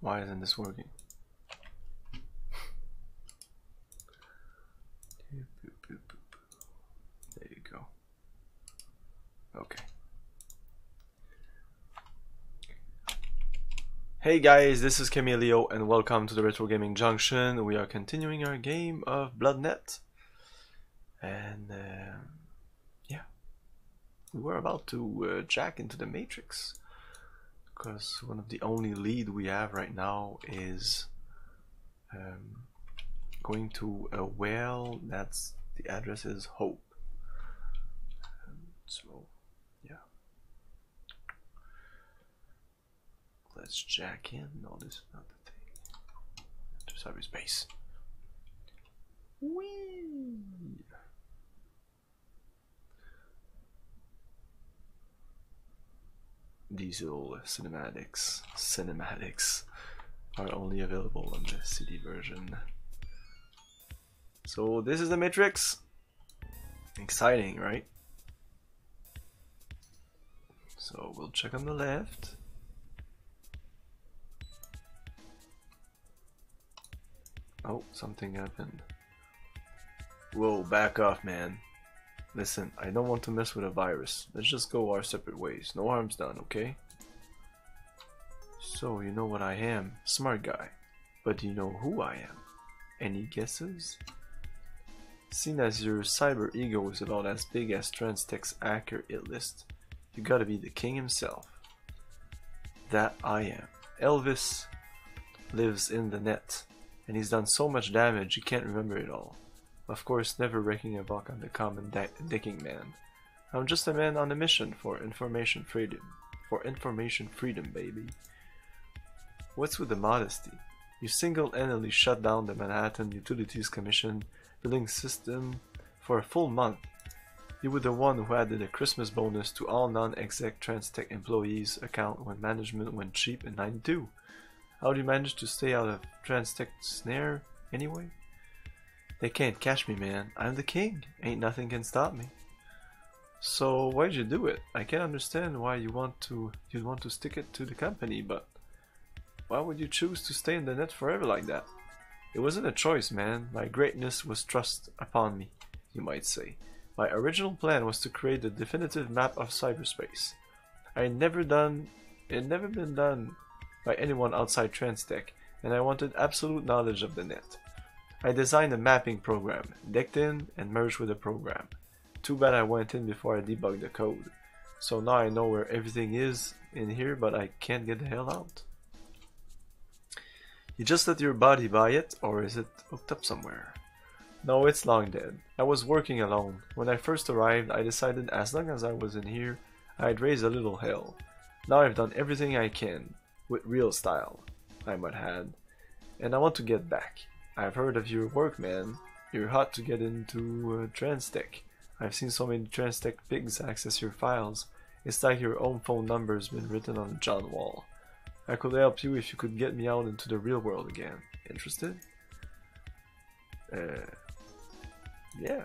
Why isn't this working? There you go. Okay. Hey guys, this is Camilio and welcome to the Retro Gaming Junction. We are continuing our game of Bloodnet. And yeah, we're about to jack into the Matrix. Because one of the only lead we have right now is going to a well that's the address is Hope. So yeah, let's jack in. No, this is not the thing. To cyberspace. Whee! These little cinematics are only available on the CD version. So this is the Matrix. Exciting, right? So we'll check on the left. Oh, something happened. Whoa, back off, man. Listen, I don't want to mess with a virus. Let's just go our separate ways. No harm's done, okay? So, you know what I am? Smart guy. But do you know who I am? Any guesses? Seeing as your cyber ego is about as big as TransTech's hacker hit list, you gotta be the king himself. That I am. Elvis lives in the net, and he's done so much damage he can't remember it all. Of course, never wrecking a buck on the common dicking man. I'm just a man on a mission for information freedom. For information freedom, baby. What's with the modesty? You single-handedly shut down the Manhattan Utilities Commission billing system for a full month. You were the one who added a Christmas bonus to all non-exec TransTech employees' account when management went cheap in '92. How do you manage to stay out of TransTech's snare anyway? They can't catch me, man. I'm the king. Ain't nothing can stop me. So why'd you do it? I can't understand why you'd want to stick it to the company, but why would you choose to stay in the net forever like that? It wasn't a choice, man. My greatness was thrust upon me, you might say. My original plan was to create the definitive map of cyberspace. It had never been done by anyone outside TransTech, and I wanted absolute knowledge of the net. I designed a mapping program, decked in and merged with the program. Too bad I went in before I debugged the code. So now I know where everything is in here, but I can't get the hell out. You just let your body buy it, or is it hooked up somewhere? No, it's long dead. I was working alone. When I first arrived, I decided as long as I was in here, I'd raise a little hell. Now I've done everything I can, with real style, I might add, and I want to get back. I've heard of your work, man. You're hot to get into TransTech. I've seen so many TransTech pigs access your files. It's like your own phone number's been written on a John wall. I could help you if you could get me out into the real world again. Interested? Yeah.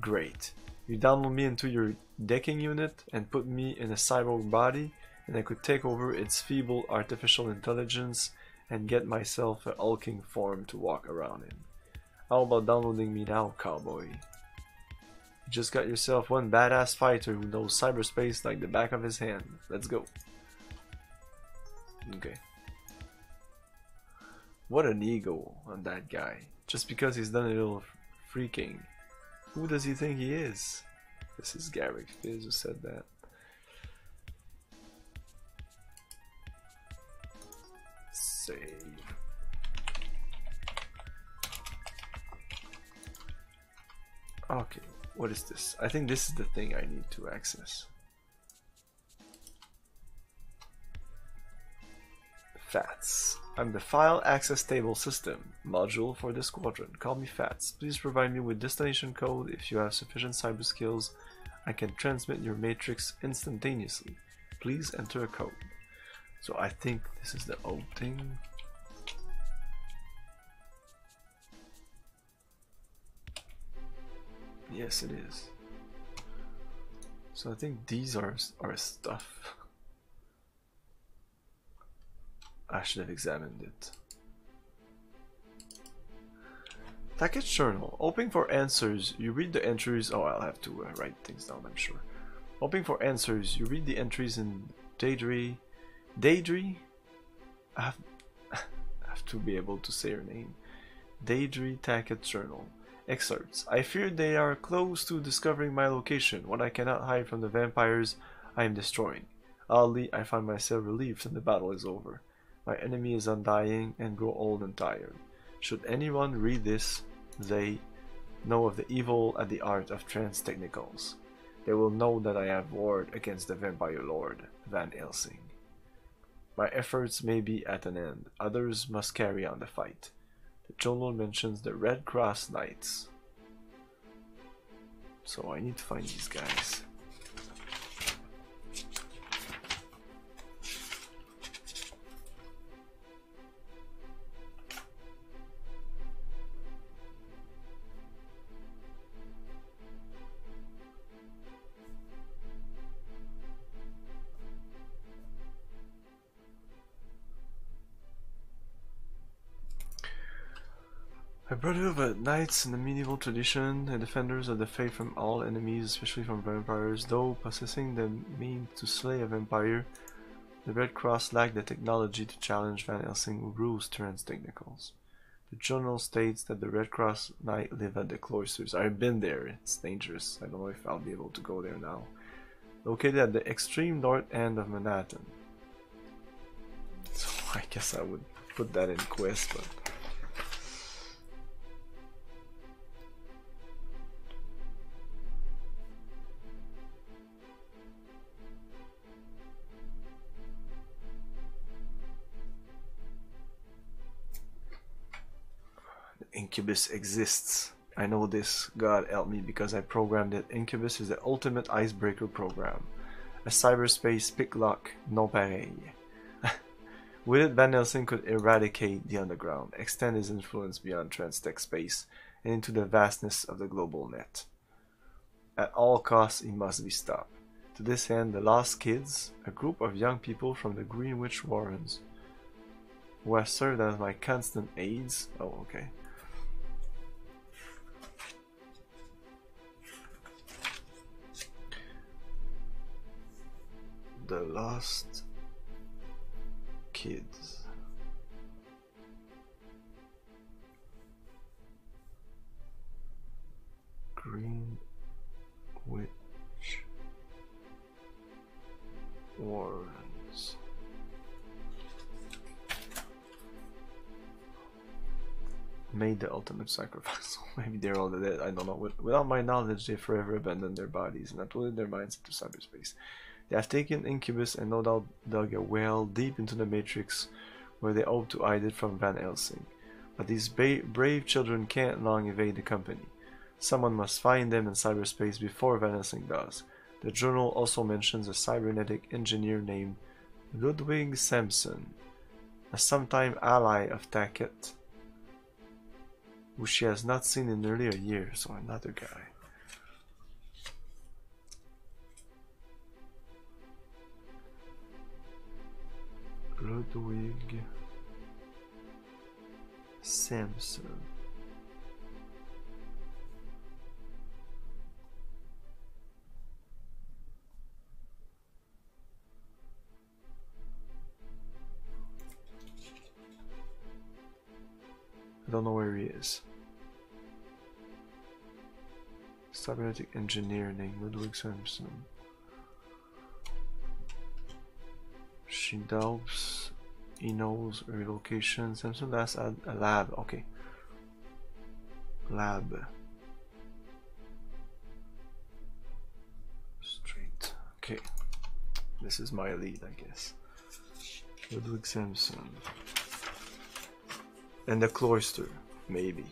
Great. You download me into your decking unit and put me in a cyborg body, and I could take over its feeble artificial intelligence and get myself a hulking form to walk around in. How about downloading me now, cowboy? You just got yourself one badass fighter who knows cyberspace like the back of his hand. Let's go. Okay. What an ego on that guy. Just because he's done a little freaking. Who does he think he is? This is Garrick Fizz who said that. Save. Okay, what is this? I think this is the thing I need to access. FATS. I'm the File Access Table System module for the squadron. Call me FATS. Please provide me with destination code. If you have sufficient cyber skills, I can transmit your matrix instantaneously. Please enter a code. So I think this is the old thing. Yes, it is. So I think these are stuff. I should have examined it. Package journal. Hoping for answers, you read the entries. Oh, I'll have to write things down, I'm sure. Hoping for answers, you read the entries in Daedry. I have to be able to say her name. Daedry Tacket Journal. Excerpts. I fear they are close to discovering my location. What I cannot hide from the vampires, I am destroying. Oddly, I find myself relieved when the battle is over. My enemy is undying and grow old and tired. Should anyone read this, they know of the evil at the art of trance technicals. They will know that I have warred against the vampire lord, Van Helsing. My efforts may be at an end. Others must carry on the fight. The journal mentions the Red Cross Knights. So I need to find these guys. A brotherhood of knights in the medieval tradition, the defenders of the faith from all enemies, especially from vampires. Though possessing the means to slay a vampire, the Red Cross lacked the technology to challenge Van Helsing, who rules trance technicals. The journal states that the Red Cross Knight live at the cloisters. I've been there, it's dangerous. I don't know if I'll be able to go there now. Located at the extreme north end of Manhattan. So I guess I would put that in quest, but... Incubus exists. I know this. God help me, because I programmed it. Incubus is the ultimate icebreaker program. A cyberspace picklock non pareil. With it, Van Helsing could eradicate the underground, extend his influence beyond trans-tech space, and into the vastness of the global net. At all costs, he must be stopped. To this end, the Lost Kids, a group of young people from the Greenwich Warrens, who have served as my constant aides. Oh, okay. The Lost Kids. Greenwich Warrens. Made the ultimate sacrifice. Maybe they're all dead. I don't know. Without my knowledge, they forever abandoned their bodies and uploaded their minds into cyberspace. They have taken Incubus and no doubt dug a well deep into the Matrix, where they hope to hide it from Van Helsing. But these brave children can't long evade the company. Someone must find them in cyberspace before Van Helsing does. The journal also mentions a cybernetic engineer named Ludwig Samson, a sometime ally of Tacket, who she has not seen in nearly a year, so another guy. Ludwig Samson. I don't know where he is. Cybernetic engineer named Ludwig Samson. She doubts he knows her location. Samson last at a lab. Okay. Lab. Straight. Okay. This is my lead, I guess. Ludwig Samson. And the cloister, maybe.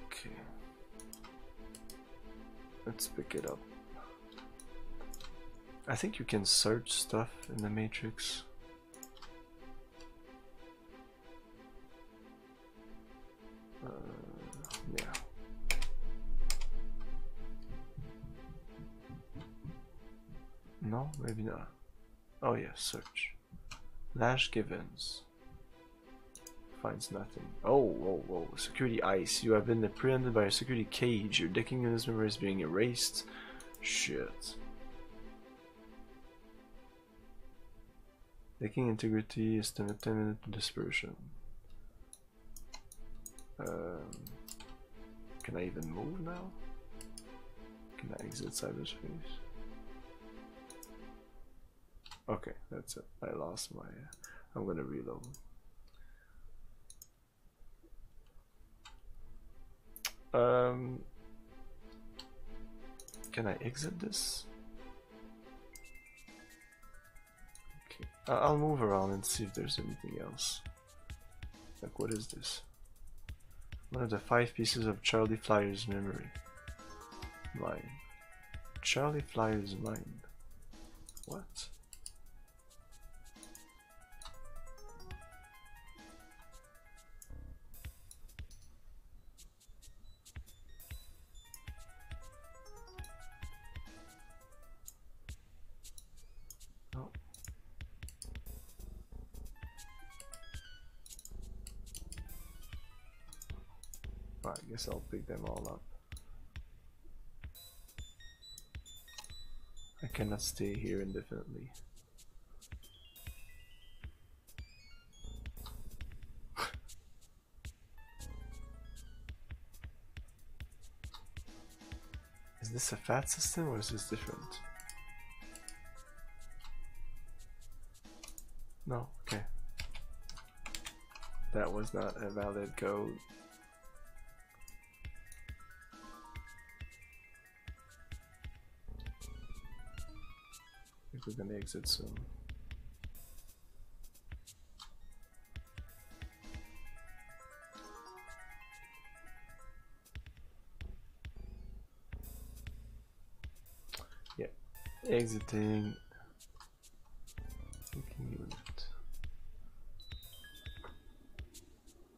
Okay. Let's pick it up. I think you can search stuff in the Matrix. maybe not. Oh yeah, search. Lash Givens. Finds nothing. Oh, whoa, whoa. Security ice. You have been apprehended by a security cage. Your decking unit's memory is being erased. Shit. Decking integrity is 10-minute dispersion. Can I even move now? Can I exit cyberspace? Okay, that's it. I lost my... I'm gonna reload. Can I exit this? Okay, I'll move around and see if there's anything else. Like, what is this? One of the 5 pieces of Charlie Flyer's memory. Mine. Charlie Flyer's mind. What? Oh. Well, I guess I'll pick them all up. I cannot stay here indefinitely. Is this a fat system or is this different? No, okay. That was not a valid code. I think we're gonna exit soon. Yeah, exiting. Thinking unit.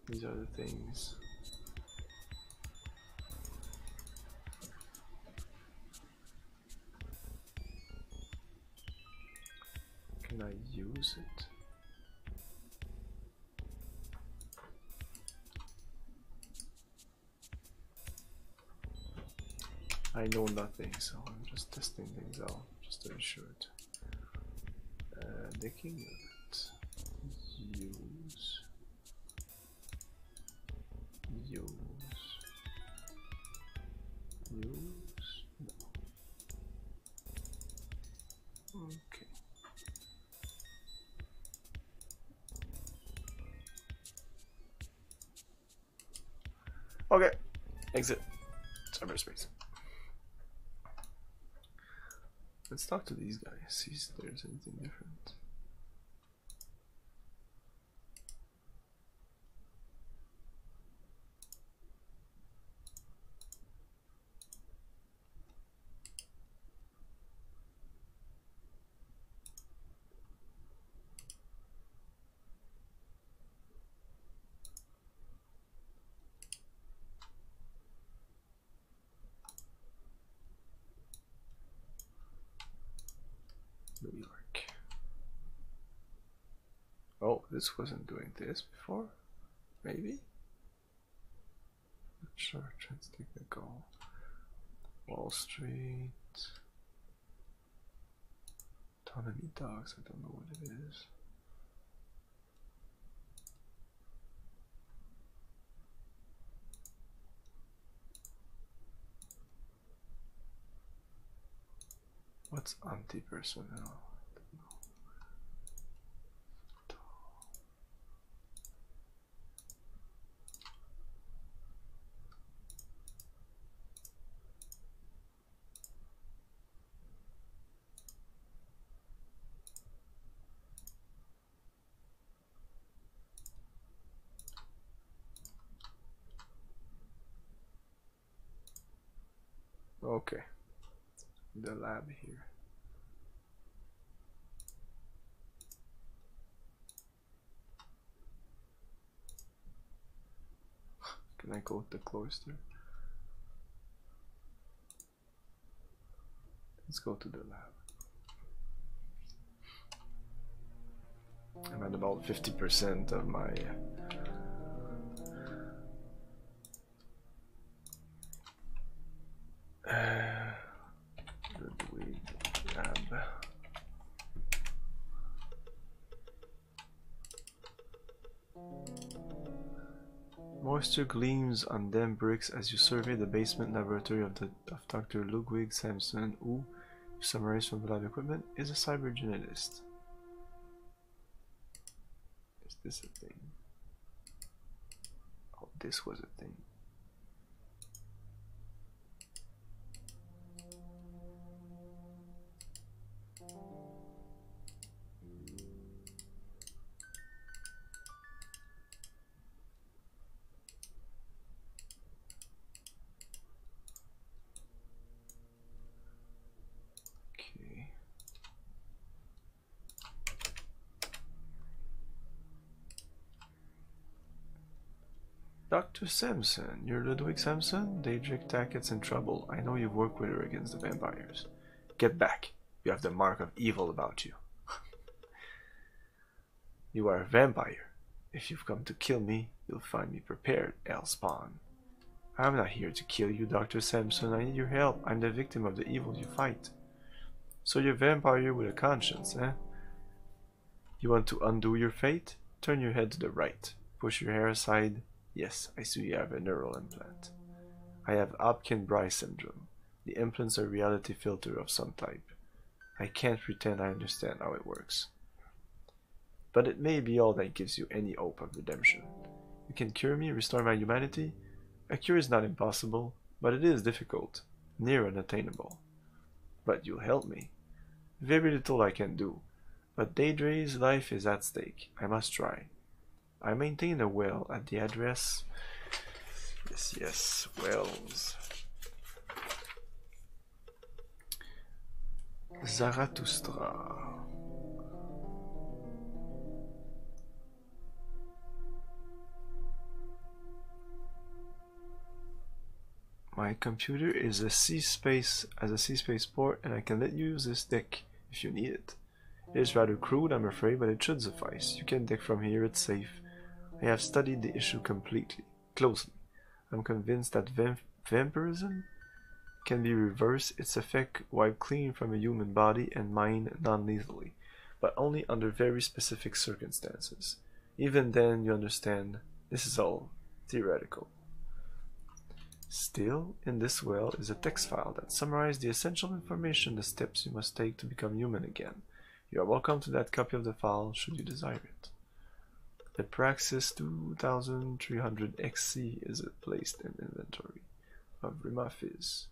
These are the things. Can I use it? I know nothing, so I'm just testing things out just to be sure. Decking unit. Use. No. Okay. Okay. Exit cyberspace. Let's talk to these guys, see if there's anything different. New York. Oh, this wasn't doing this before? Maybe? Not sure. Transtechnical. Wall Street. Autonomy Dogs. I don't know what it is. What's anti-personnel? Okay, the lab here. Can I go to the cloister? Let's go to the lab. I'm at about 50% of my Ludwig lab. Moisture gleams on damp bricks as you survey the basement laboratory of Dr. Ludwig Samson, who, summarized from the lab equipment, is a cybergeneticist. Is this a thing? Oh, this was a thing. Dr. Samson, you're Ludwig Samson? Daedric Tackett's in trouble. I know you've worked with her against the vampires. Get back. You have the mark of evil about you. You are a vampire. If you've come to kill me, you'll find me prepared, Elspawn. I'm not here to kill you, Dr. Samson. I need your help. I'm the victim of the evil you fight. So you're a vampire with a conscience, eh? You want to undo your fate? Turn your head to the right. Push your hair aside. Yes, I see you have a neural implant. I have Hopkins-Bry syndrome. The implant's a reality filter of some type. I can't pretend I understand how it works. But it may be all that gives you any hope of redemption. You can cure me, restore my humanity? A cure is not impossible, but it is difficult, near unattainable. But you'll help me. Very little I can do, but Deirdre's life is at stake. I must try. I maintain a well at the address. Yes, wells. Zarathustra. My computer is a C-Space port, and I can let you use this deck if you need it. It is rather crude, I'm afraid, but it should suffice. You can deck from here, it's safe. I have studied the issue closely. I'm convinced that vampirism can be reversed, its effect wiped clean from a human body and mind non-lethally, but only under very specific circumstances. Even then, you understand, this is all theoretical. Still, in this well is a text file that summarizes the essential information, the steps you must take to become human again. You are welcome to that copy of the file, should you desire it. The Praxis 2300 XC is placed in inventory of Rimafis.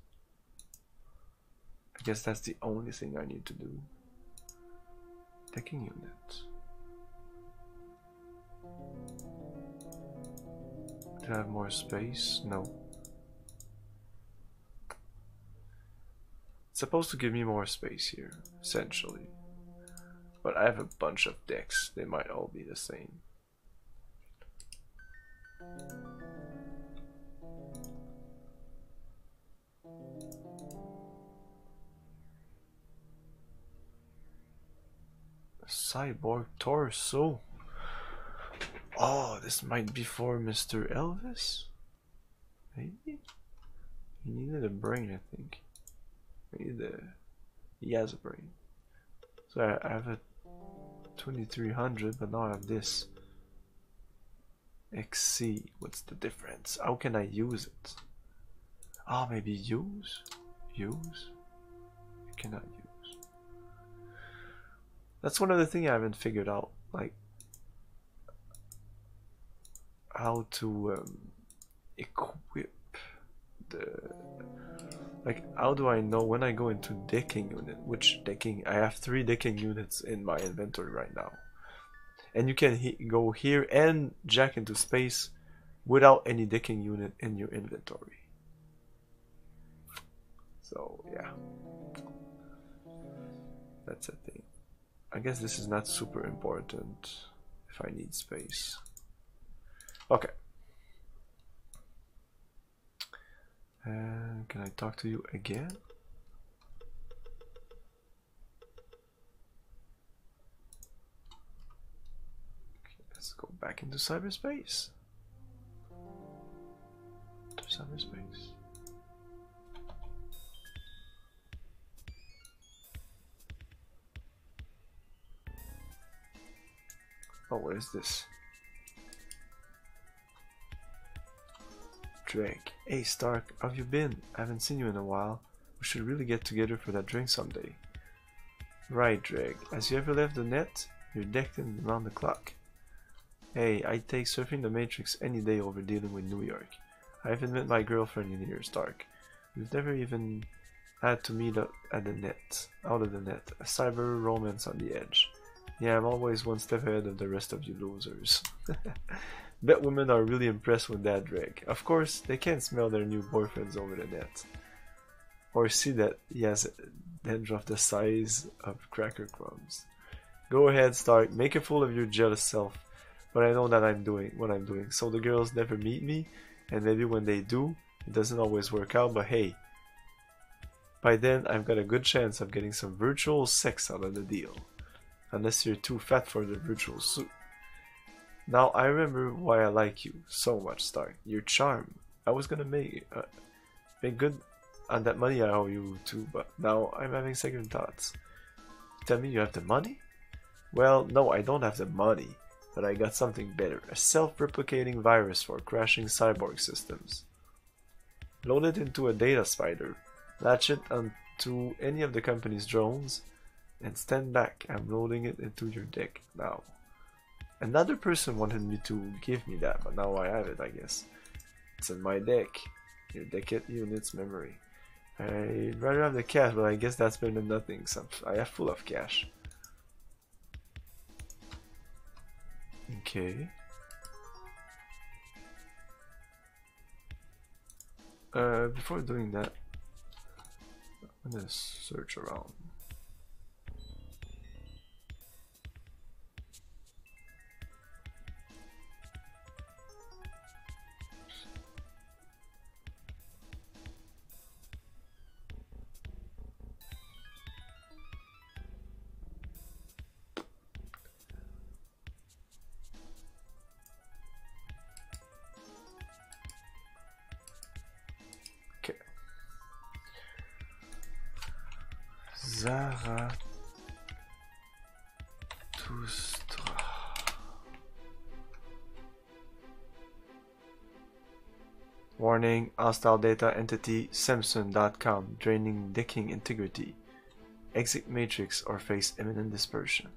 I guess that's the only thing I need to do. Decking unit. Do I have more space? No. It's supposed to give me more space here, essentially. But I have a bunch of decks, they might all be the same. A cyborg torso. Oh, this might be for Mr. Elvis? Maybe? He needed a brain, I think. He has a brain. So I have a 2300, but now I have this. XC, what's the difference? How can I use it? Oh, maybe use? Use? I cannot use. That's one of the things I haven't figured out, like how to equip the, like how do I know when I go into decking unit, which decking? I have 3 decking units in my inventory right now. And you can go here and jack into space without any decking unit in your inventory. So yeah, that's a thing. I guess this is not super important if I need space. Okay. And can I talk to you again? Let's go back into cyberspace. To cyberspace. Oh, what is this? Drake. Hey Stark, how have you been? I haven't seen you in a while. We should really get together for that drink someday. Right, Drake. Has you ever left the net? You're decked in around the clock. Hey, I'd take surfing the Matrix any day over dealing with New York. I haven't met my girlfriend in years, Stark. We've never even had to meet up at the net. Out of the net. A cyber romance on the edge. Yeah, I'm always one step ahead of the rest of you losers. Bet women are really impressed with that, Drake. Of course, they can't smell their new boyfriends over the net. Or see that he has a dandruff the size of cracker crumbs. Go ahead, Stark, make a fool of your jealous self. But I know that I'm doing what I'm doing, so the girls never meet me, and maybe when they do, it doesn't always work out, but hey. By then, I've got a good chance of getting some virtual sex out of the deal. Unless you're too fat for the virtual suit. Now I remember why I like you so much, Stark. Your charm. I was gonna make good on that money I owe you too, but now I'm having second thoughts. Tell me you have the money? Well, no, I don't have the money, but I got something better. A self-replicating virus for crashing cyborg systems. Load it into a data spider, latch it onto any of the company's drones, and stand back. I'm loading it into your deck now. Another person wanted me to give me that, but now I have it, I guess. It's in my deck. Your deck unit's memory. I'd rather have the cash, but I guess that's better than nothing. So I have full of cash. Okay. Before doing that, I'm gonna search around. Zarathustra. Warning, hostile data entity Samson.com draining decking integrity. Exit matrix or face imminent dispersion.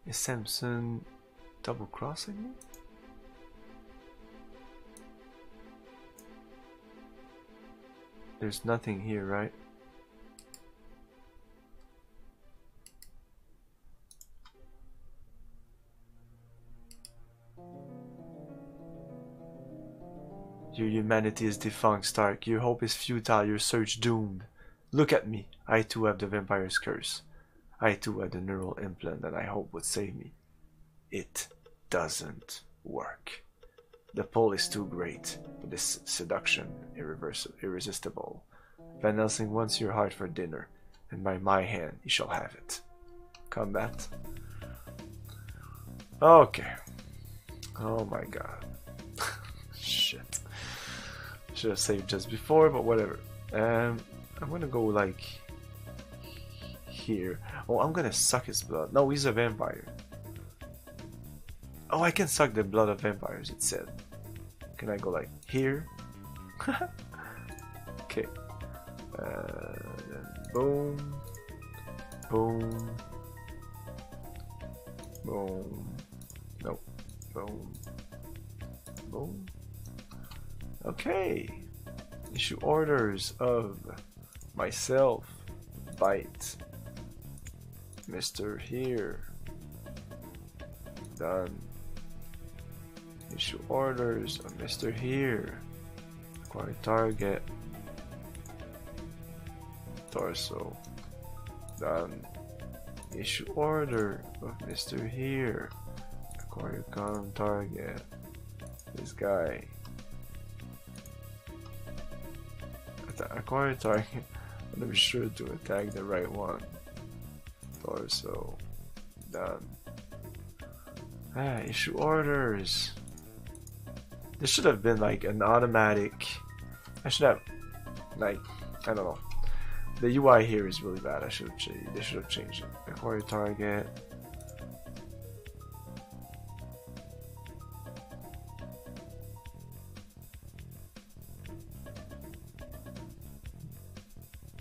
Is Samson double crossing me? There's nothing here, right? Your humanity is defunct, Stark. Your hope is futile, your search doomed. Look at me. I too have the vampire's curse. I too have the neural implant that I hope would save me. It doesn't work. The pull is too great, but this seduction irresistible. Van Helsing wants your heart for dinner, and by my hand you shall have it. Combat. Okay. Oh my god. Shit. Should have saved just before, but whatever. I'm gonna go like here. Oh, I'm gonna suck his blood. No, he's a vampire. Oh, I can suck the blood of vampires, it said. Can I go like here? Okay. Then boom. Boom. Boom. Nope. Boom. Boom. Okay. Issue orders of myself. Bite. Mr. Here. Done. Issue orders of Mr. Here. Acquire target. Torso. Done. Issue order of Mr. Here. Acquire common target. This guy. Acquire target. I'm gonna be sure to attack the right one. Torso. Done. Ah, issue orders. This should have been like an automatic. I should have, like, I don't know. The UI here is really bad. They should have changed it. Acquire target.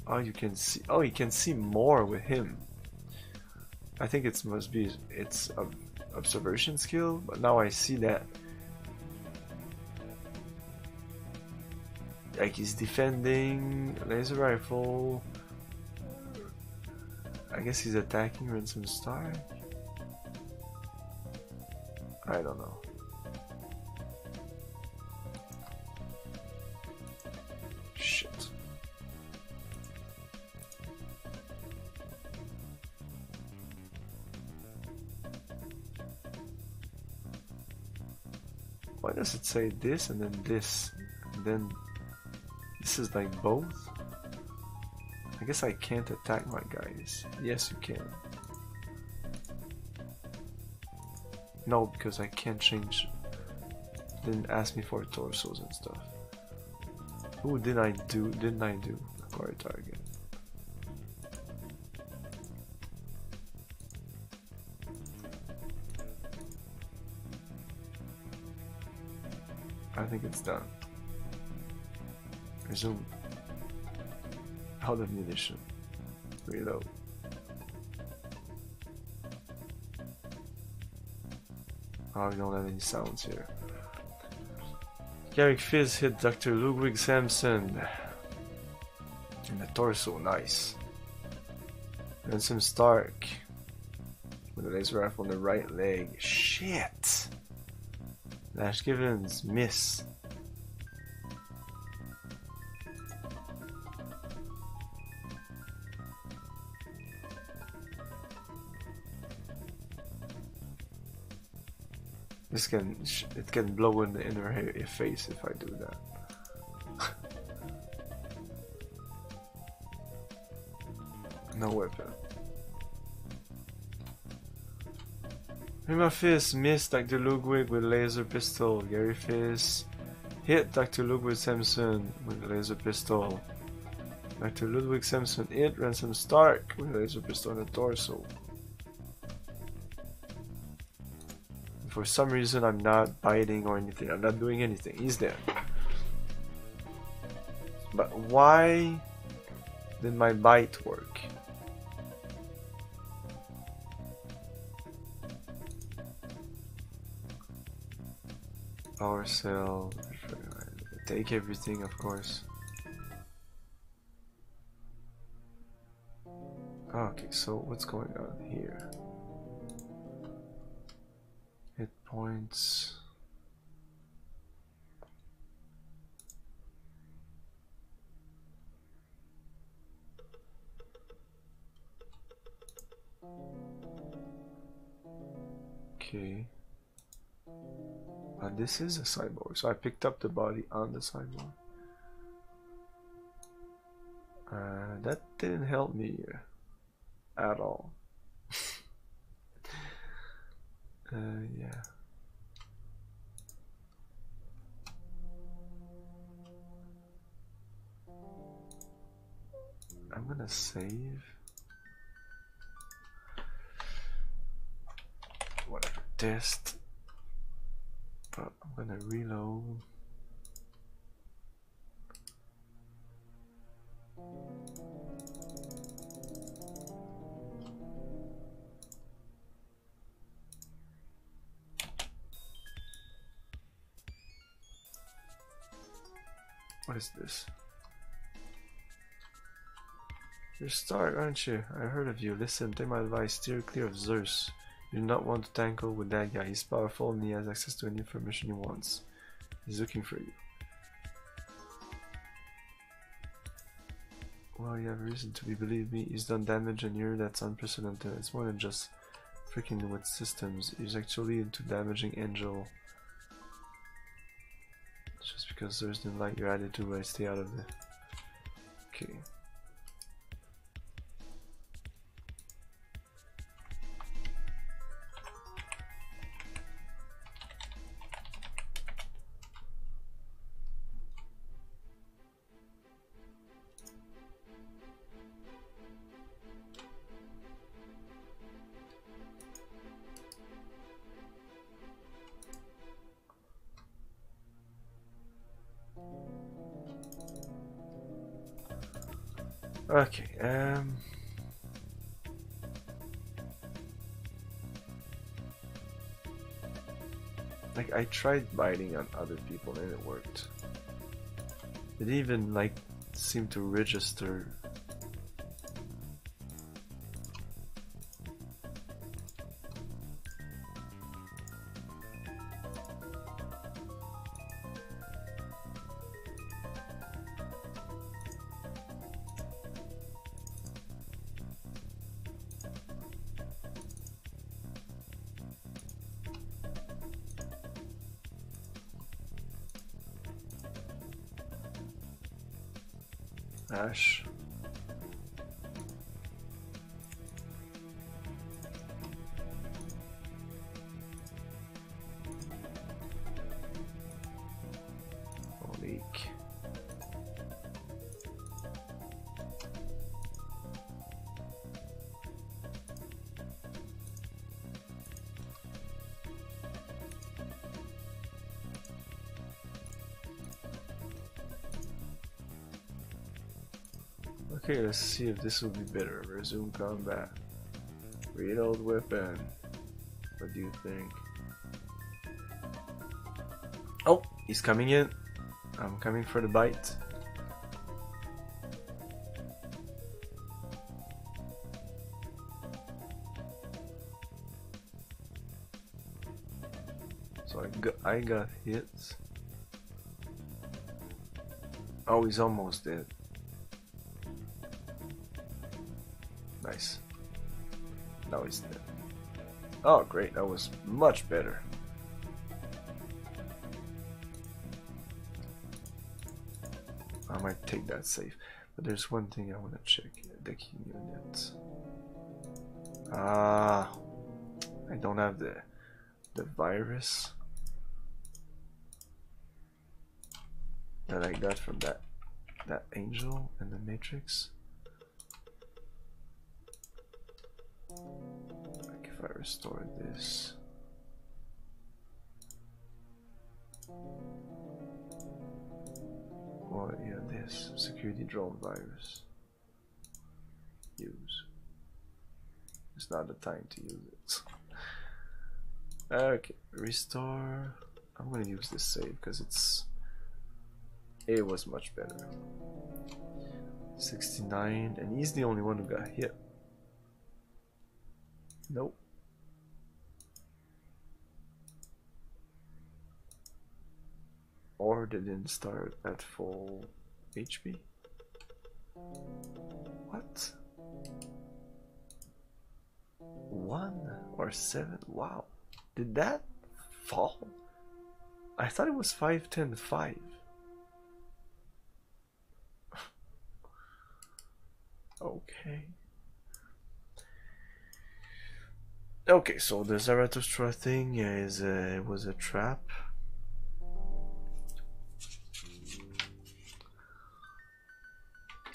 Oh, you can see. Oh, you can see more with him. I think it must be it's a observation skill, but now I see that. Like he's defending laser rifle. I guess he's attacking Ransom Star. I don't know. Shit. Why does it say this and then this? And then this is like both? I guess I can't attack my guys. Yes, you can. No, because I can't change. Didn't ask me for torsos and stuff. Who did I do? Didn't I do? Acquire target. I think it's done. Resume. Out of munition. Reload. Oh, we don't have any sounds here. Garrick Fizz hit Dr. Ludwig Samson in the torso. Nice. Ransom Stark with a laser rifle on the right leg. Shit. Nash Givens miss. This it can blow in her face if I do that. No weapon. Prima Fist missed Dr. Ludwig with laser pistol. Gary Fist hit Dr. Ludwig Samson with a laser pistol. Dr. Ludwig Samson hit Ransom Stark with a laser pistol in the torso. For some reason I'm not biting or anything. I'm not doing anything. He's dead. But why did my bite work? Power cell. Take everything, of course. Okay, so what's going on here? Hit points. Okay. This is a cyborg, so I picked up the body on the cyborg. That didn't help me at all. Yeah. I'm gonna save. Whatever, test. But I'm gonna reload. What is this? You're Stark, aren't you? I heard of you. Listen, take my advice. Steer clear of Zeus. You do not want to tangle with that guy. He's powerful and he has access to any information he wants. He's looking for you. Well, you have a reason to believe me. He's done damage in here that's unprecedented. It's more than just freaking with systems. He's actually into damaging Angel. Just because Zeus didn't like your attitude, I stay out of it. Okay. Okay, like I tried biting on other people and it worked. It even like seemed to register. Ash. Leak. Okay, let's see if this will be better. Resume combat. Reload weapon. What do you think? Oh, he's coming in. I'm coming for the bite. So I got hit. Oh, he's almost dead. Nice. Now he's dead. Oh, great. That was much better. I might take that save. But there's one thing I want to check. Decking unit. Ah. I don't have the virus that I got from that angel in the Matrix. Like if I restore this. Or yeah, this security drone virus. Use. It's not the time to use it. Okay, restore. I'm gonna use this save because it was much better. 69, and he's the only one who got hit. Nope. Or they didn't start at full HP. What? 1 or 7? Wow. Did that fall? I thought it was 5, 10, 5. Okay. Okay, so the Zarathustra thing was a trap.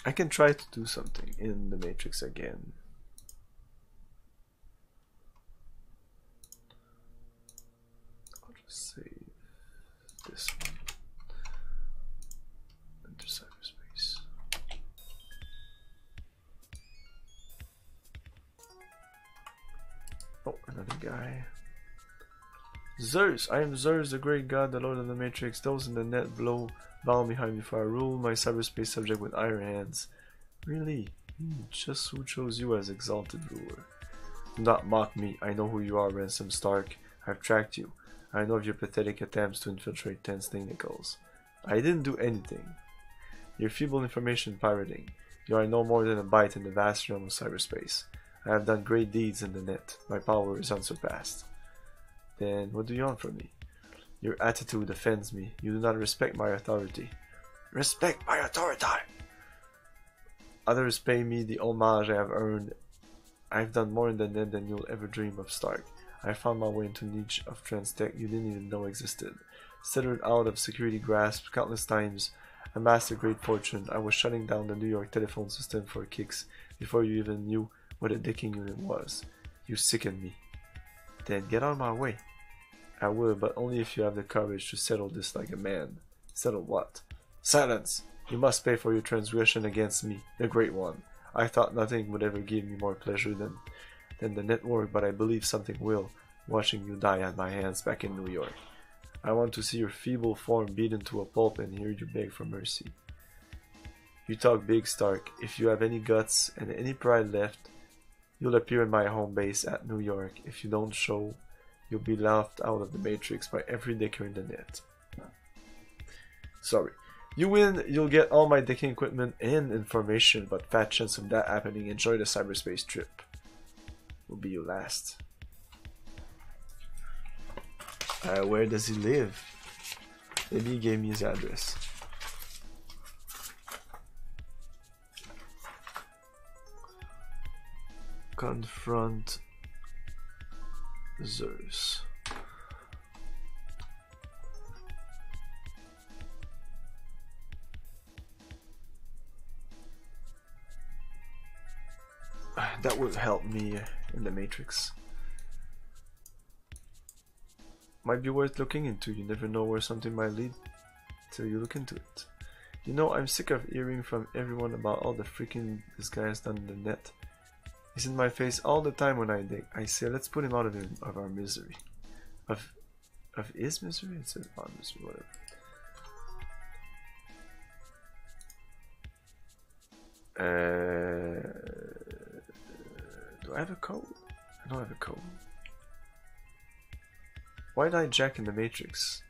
I can try to do something in the Matrix again. I'll just save this one. Enter cyberspace. Oh, another guy. Zeus! I am Zeus, the great god, the lord of the Matrix. Those in the net bow behind me for I rule my cyberspace subject with iron hands. Really? Just who chose you as exalted ruler? Do not mock me. I know who you are, Ransom Stark. I've tracked you. I know of your pathetic attempts to infiltrate Tense Technicals. I didn't do anything. Your feeble information pirating. You are no more than a bite in the vast realm of cyberspace. I have done great deeds in the net. My power is unsurpassed. Then what do you want from me? Your attitude offends me. You do not respect my authority. Respect my authority! Others pay me the homage I have earned. I've done more in the net than you'll ever dream of, Stark. I found my way into a niche of Transtech you didn't even know existed. Stuttered out of security grasp countless times. Amassed a great fortune. I was shutting down the New York telephone system for kicks before you even knew what a decking unit was. You sicken me. Then get out of my way. I will, but only if you have the courage to settle this like a man. Settle what? Silence! You must pay for your transgression against me, the Great One. I thought nothing would ever give me more pleasure than the network, but I believe something will, watching you die at my hands back in New York. I want to see your feeble form beaten to a pulp and hear you beg for mercy. You talk big, Stark. If you have any guts and any pride left, you'll appear in my home base at New York. If you don't show, you'll be laughed out of the Matrix by every dicker in the net. Sorry. You win, you'll get all my decking equipment and information, but fat chance of that happening. Enjoy the cyberspace trip. Will be your last. Where does he live? Maybe he gave me his address. Confront Zeus. That would help me in the Matrix. Might be worth looking into. You never know where something might lead till you look into it. You know, I'm sick of hearing from everyone about all the freaking this guy has done in the net. He's in my face all the time when I dig. I say, let's put him out of our misery. Of his misery? It says our misery, whatever. Do I have a code? I don't have a code. Why did I jack in the Matrix?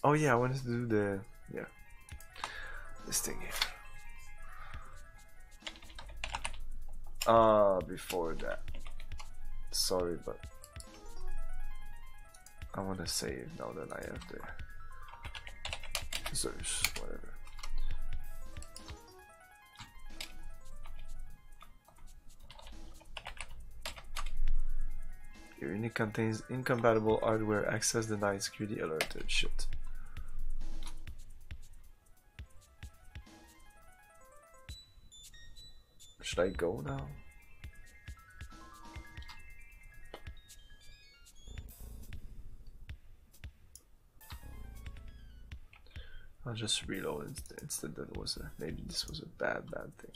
Oh yeah, I wanted to do the this thing here. Before that. Sorry, but I want to save now that I have the Zeus, whatever. Your unit contains incompatible hardware, access denied, security alerted. Shit. Should I go now? I'll just reload instead. That was maybe this was a bad thing.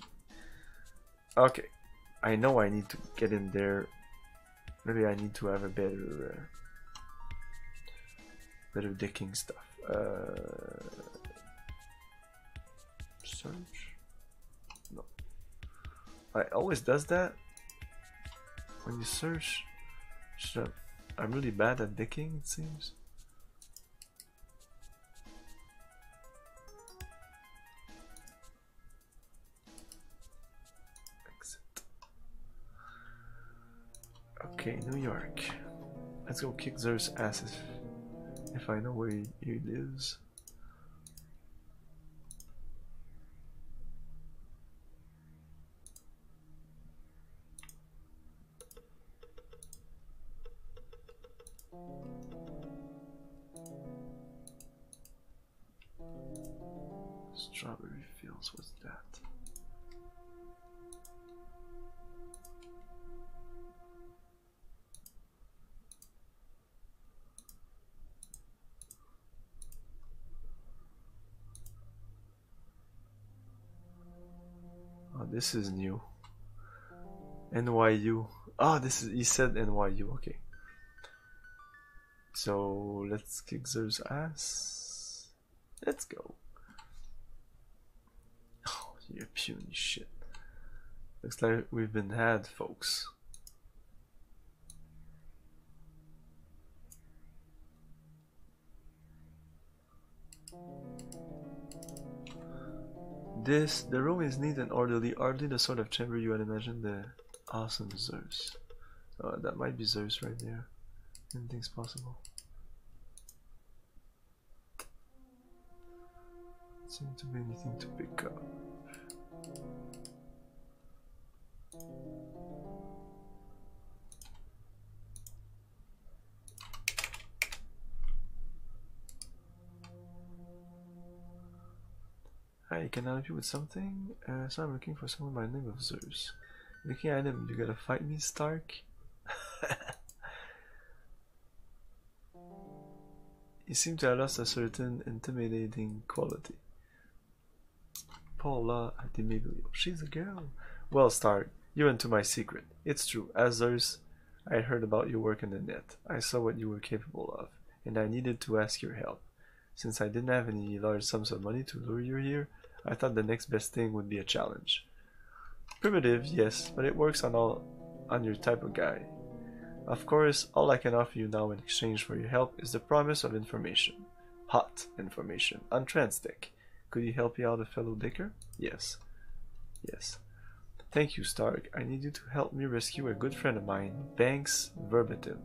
Okay, I know I need to get in there. Maybe I need to have a better decking stuff. Search. No. It always does that when you search. I'm really bad at decking, it seems. Okay, New York. Let's go kick Zeus' ass if I know where he lives. Strawberry Fields, what's that? Oh, this is new. NYU. Oh, this is, he said NYU, okay. So let's kick Zeus' ass. Let's go. Oh, you puny shit. Looks like we've been had, folks. The room is neat and orderly, hardly the sort of chamber you had imagined. The awesome Zeus. That might be Zeus right there. Anything's possible. Seems to be anything to pick up. Hi, can I help you with something? So I'm looking for someone by the name of Zeus. Looking at him, you gotta fight me, Stark? He seemed to have lost a certain intimidating quality. Paula Dimiglio. She's a girl. Well, Stark, you're into my secret. It's true. As Zeus, I heard about your work in the net. I saw what you were capable of, and I needed to ask your help. Since I didn't have any large sums of money to lure you here, I thought the next best thing would be a challenge. Primitive, yes, but it works on your type of guy. Of course, all I can offer you now in exchange for your help is the promise of information. Hot information on TransTech. Could you help me out, a fellow Dicker? Yes. Yes. Thank you, Stark. I need you to help me rescue a good friend of mine, Banks Verbatim.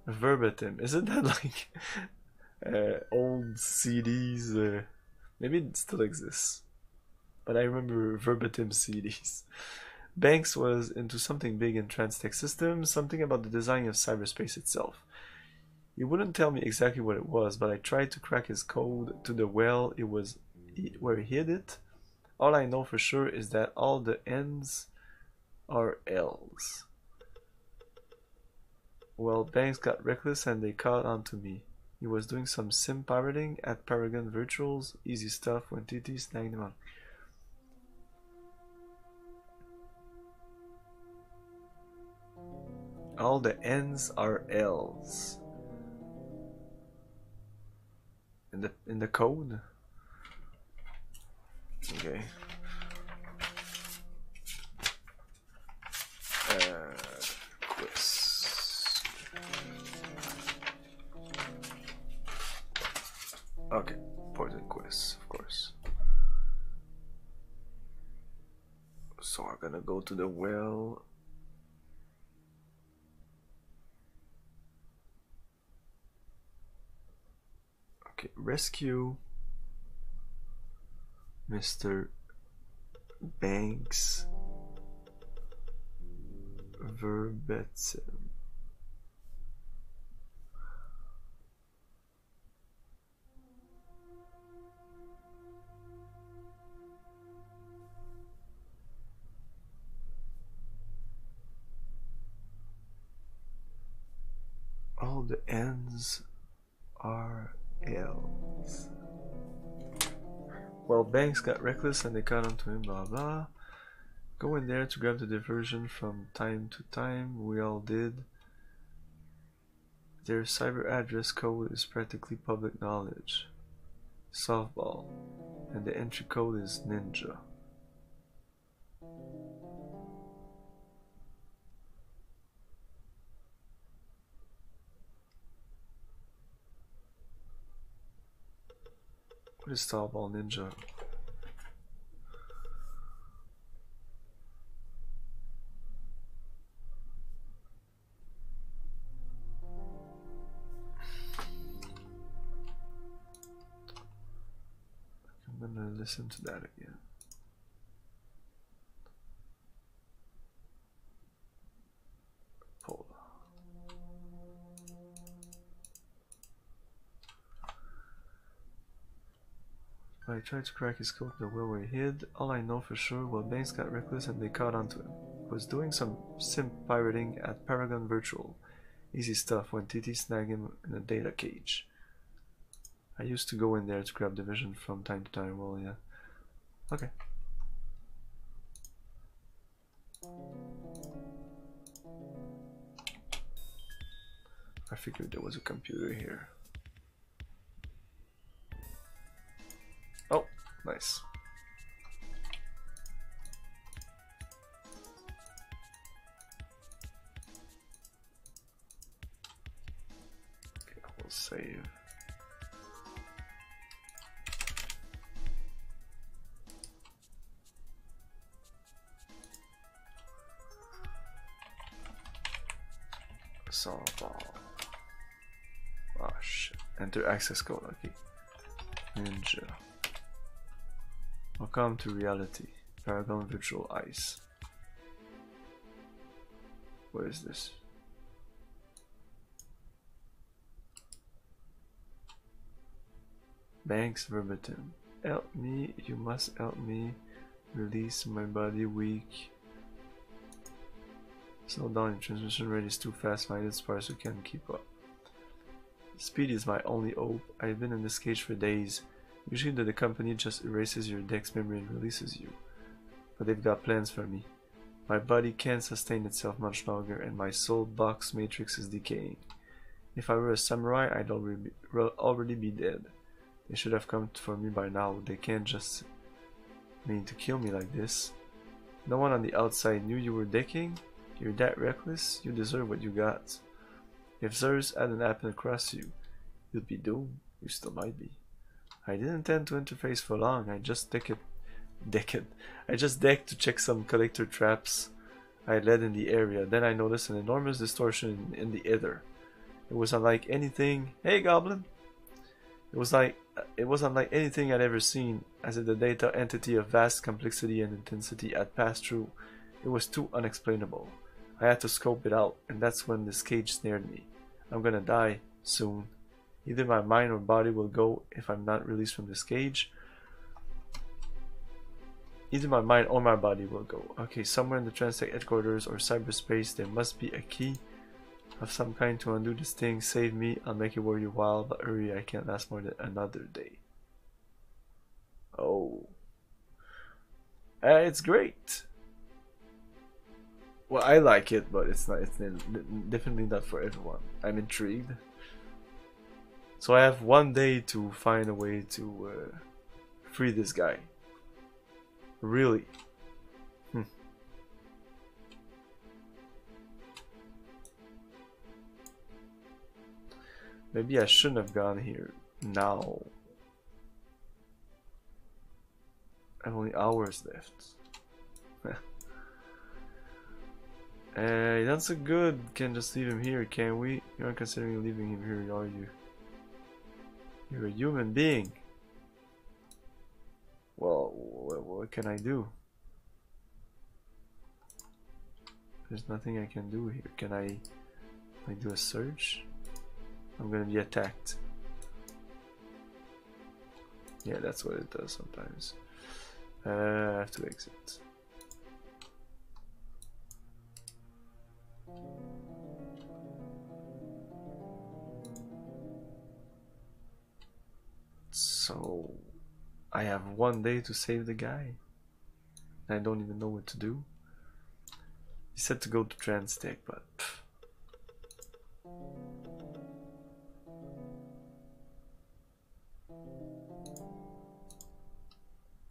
Verbatim. Isn't that like old CDs? Maybe it still exists. But I remember Verbatim CDs. Banks was into something big in TransTech systems, something about the design of cyberspace itself. He wouldn't tell me exactly what it was, but I tried to crack his code to the well where he hid it. All I know for sure is that all the N's are L's. Well, Banks got reckless and they caught on to me. He was doing some sim pirating at Paragon Virtuals. Easy stuff when TT snagged him on. All the N's are L's. In the code? Okay. Quiz. Okay, important quiz, of course. So we're gonna go to the well. Okay, rescue Mr. Banks Verbatim. All the N's are L's. Well, Banks got reckless and they caught on to him, blah blah. Go in there to grab the diversion from time to time. We all did. Their cyber address code is practically public knowledge. Softball. And the entry code is Ninja. What is Softball Ninja? I'm gonna listen to that again. Pola. I tried to crack his code the well where he hid. All I know for sure, well, Banks got reckless and they caught onto him. He was doing some sim pirating at Paragon Virtual. Easy stuff when TT snagged him in a data cage. I used to go in there to grab division from time to time. Well, yeah. Okay. I figured there was a computer here. Oh, nice. Okay, we'll save. Softball. Oh shit. Enter access code, okay. Ninja. Welcome to reality. Paragon Virtual Ice. What is this? Banks Verbatim. Help me, you must help me. Release my body weak. Slow down, your transmission rate is too fast, my sparse who can't keep up. Speed is my only hope. I've been in this cage for days. Usually the company just erases your dex memory and releases you. But they've got plans for me. My body can't sustain itself much longer, and my soul box matrix is decaying. If I were a samurai, I'd already be dead. They should have come for me by now. They can't just mean to kill me like this. No one on the outside knew you were decking? You're that reckless? You deserve what you got. If Zeus hadn't happened across you, you'd be doomed. You still might be. I didn't intend to interface for long. I just decked to check some collector traps I led in the area. Then I noticed an enormous distortion in the ether. It was unlike anything. Hey, Goblin! It was unlike anything I'd ever seen, as if the data entity of vast complexity and intensity had passed through. It was too unexplainable. I had to scope it out, and that's when this cage snared me. I'm gonna die soon. Either my mind or body will go if I'm not released from this cage. Either my mind or my body will go. Okay, somewhere in the Transtech headquarters or cyberspace there must be a key of some kind to undo this thing. Save me, I'll make it worth your while, but hurry, I can't last more than another day. Oh. It's great. Well, I like it, but it's definitely not for everyone. I'm intrigued. So I have one day to find a way to free this guy. Really? Maybe I shouldn't have gone here now. I have only hours left. That's a good. Can't just leave him here, can we? You aren't considering leaving him here, are you? You're a human being. Well, what can I do? There's nothing I can do here. Can I do a search? I'm gonna be attacked. Yeah, that's what it does sometimes. I have to exit. So I have one day to save the guy. I don't even know what to do. He said to go to Transtech, but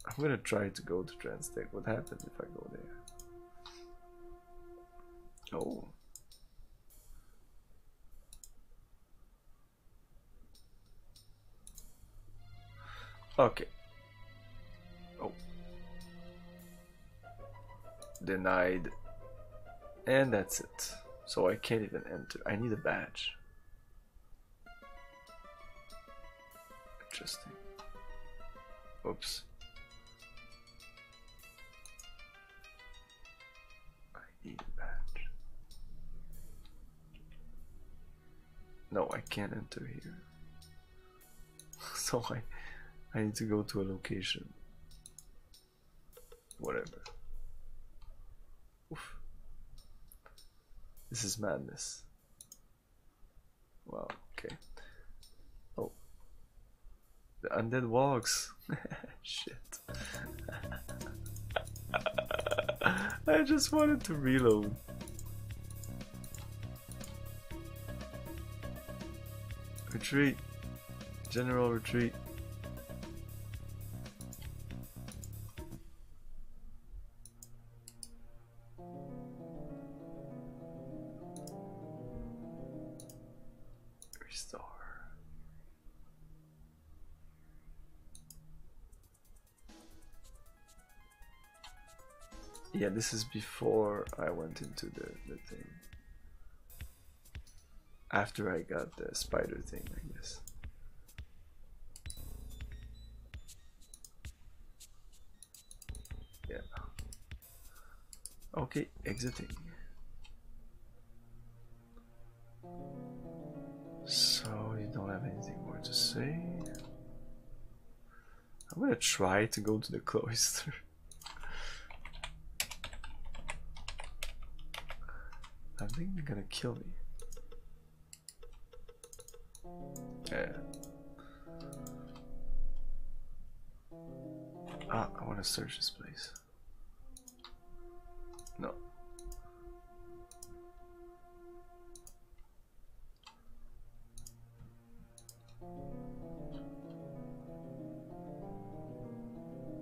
I'm gonna try to go to Transtech. What happens if I go there? Oh. Okay. Oh. Denied. And that's it. So I can't even enter. I need a badge. Interesting. Oops. I need a badge. No, I can't enter here. So I need to go to a location. Whatever. Oof. This is madness. Wow, okay. Oh. The undead walks. Shit. I just wanted to reload. Retreat. General retreat. Yeah, this is before I went into the thing. After I got the spider thing, I guess. Yeah. Okay, exiting. So you don't have anything more to say? I'm gonna try to go to the cloister. I think they're gonna kill me. Yeah. Ah, I want to search this place. No.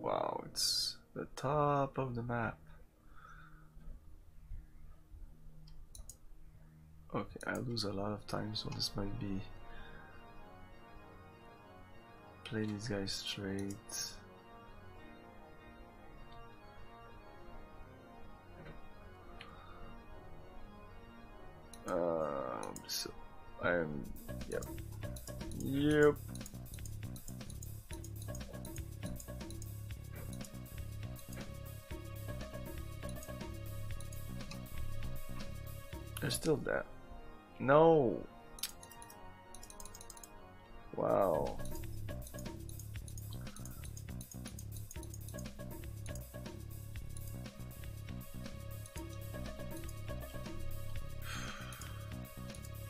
Wow, it's the top of the map. Okay, I lose a lot of time, so this might be... Play these guys straight. So I'm... Yep. Yep. There's still that. No. Wow.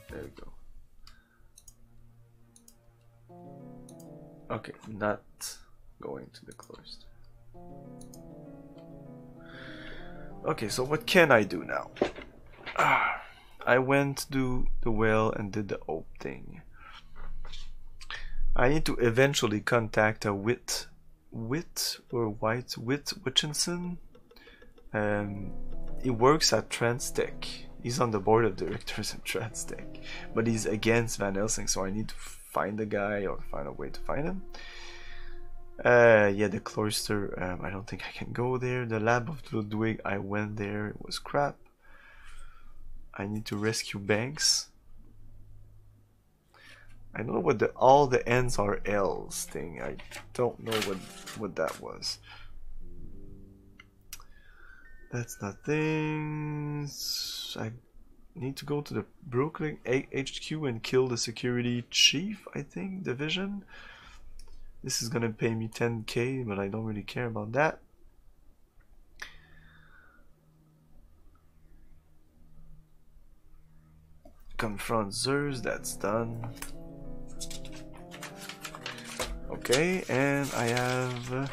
There we go. Okay, not going to the cloister. Okay, so what can I do now? I went to do the well and did the oak thing. I need to eventually contact a Whit Witchinson. He works at Transtech. He's on the board of directors at Transtech, but he's against Van Helsing, so I need to find the guy or find a way to find him. Yeah, the cloister, I don't think I can go there. The lab of Ludwig, I went there, it was crap. I need to rescue Banks. I don't know what the all the N's are L's thing. I don't know what that was. That's nothing. I need to go to the Brooklyn HQ and kill the security chief, I think, division. This is gonna pay me 10k, but I don't really care about that. Confront Zeus, that's done. Okay, and I have...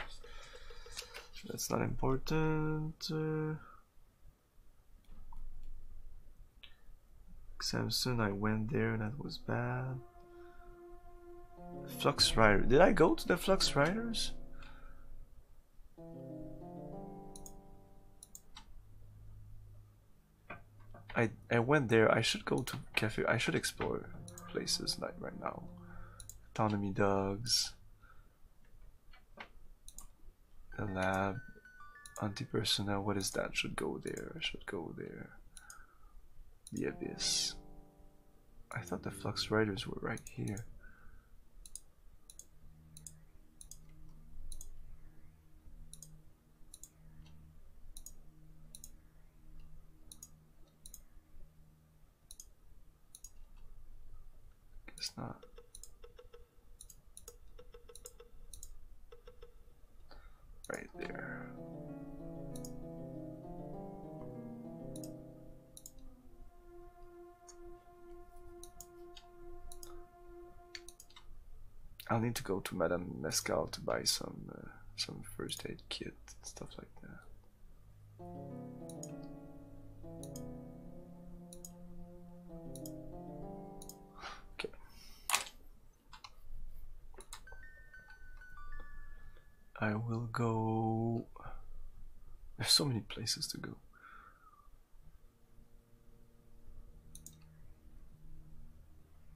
that's not important. Samson, I went there, that was bad. Flux Rider. Did I go to the Flux Riders? I went there. I should go to cafe. I should explore places like right now. Autonomy Dogs. The lab. Anti-personnel. What is that? Should go there. I should go there. The Abyss. I thought the Flux Riders were right here. Guess not. Right there. I'll need to go to Madame Mescal to buy some first aid kit and stuff like that. Okay. I will go. There's so many places to go.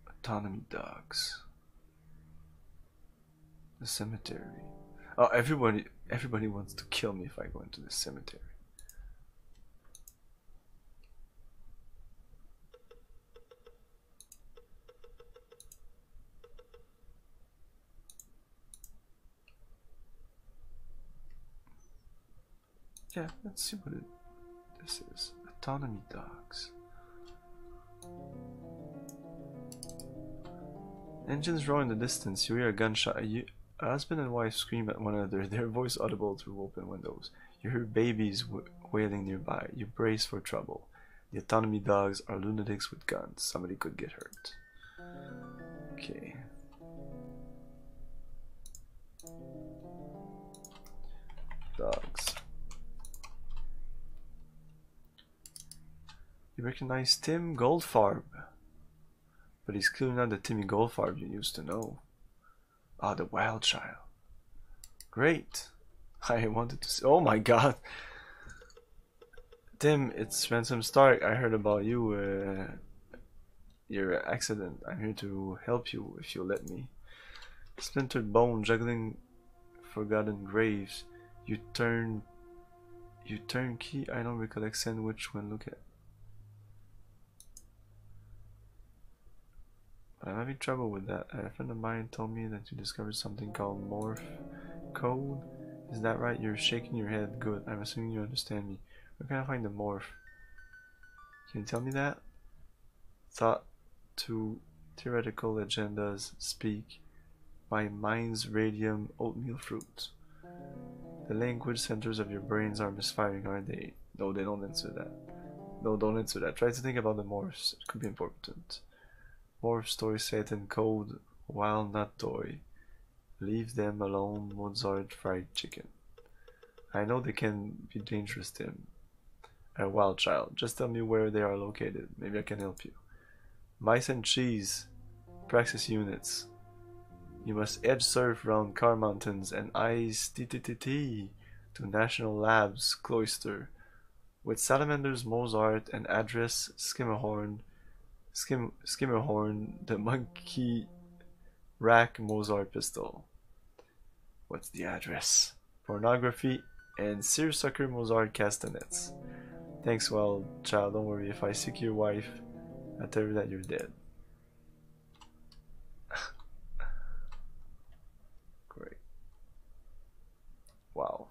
Autonomy Dogs. The cemetery. Oh, everybody wants to kill me if I go into the cemetery. Yeah, let's see what this is. Autonomy Dogs. Engines roar in the distance. You hear a gunshot. A husband and wife scream at one another, their voice audible through open windows. You hear babies wailing nearby. You brace for trouble. The autonomy dogs are lunatics with guns. Somebody could get hurt. Okay. Dogs. You recognize Tim Goldfarb, but he's clearly not the Timmy Goldfarb you used to know. Ah, the wild child. Great. I wanted to see. Oh my god. Tim, it's Ransom Stark. I heard about you, your accident. I'm here to help you if you'll let me. Splintered bone, juggling forgotten graves. You turnkey. I don't recollect sandwich when look at. I'm having trouble with that. A friend of mine told me that you discovered something called morph code. Is that right? You're shaking your head. Good. I'm assuming you understand me. Where can I find the morph? Can you tell me that? Thought to theoretical agendas speak. My mind's radium oatmeal fruit. The language centers of your brains are misfiring, aren't they? No, they don't answer that. No, don't answer that. Try to think about the morphs. It could be important. Morph story set in code. Wild nut toy. Leave them alone. Mozart fried chicken. I know they can be dangerous, Tim. A wild child. Just tell me where they are located. Maybe I can help you. Mice and cheese. Praxis units. You must edge surf around car mountains and ice TTTT to National Labs Cloister. With salamanders, Mozart, and address Skimmerhorn, the monkey rack Mozart pistol. What's the address? Pornography and seersucker Mozart castanets. Thanks, well, child, don't worry. If I seek your wife, I tell her that you're dead. Great. Wow.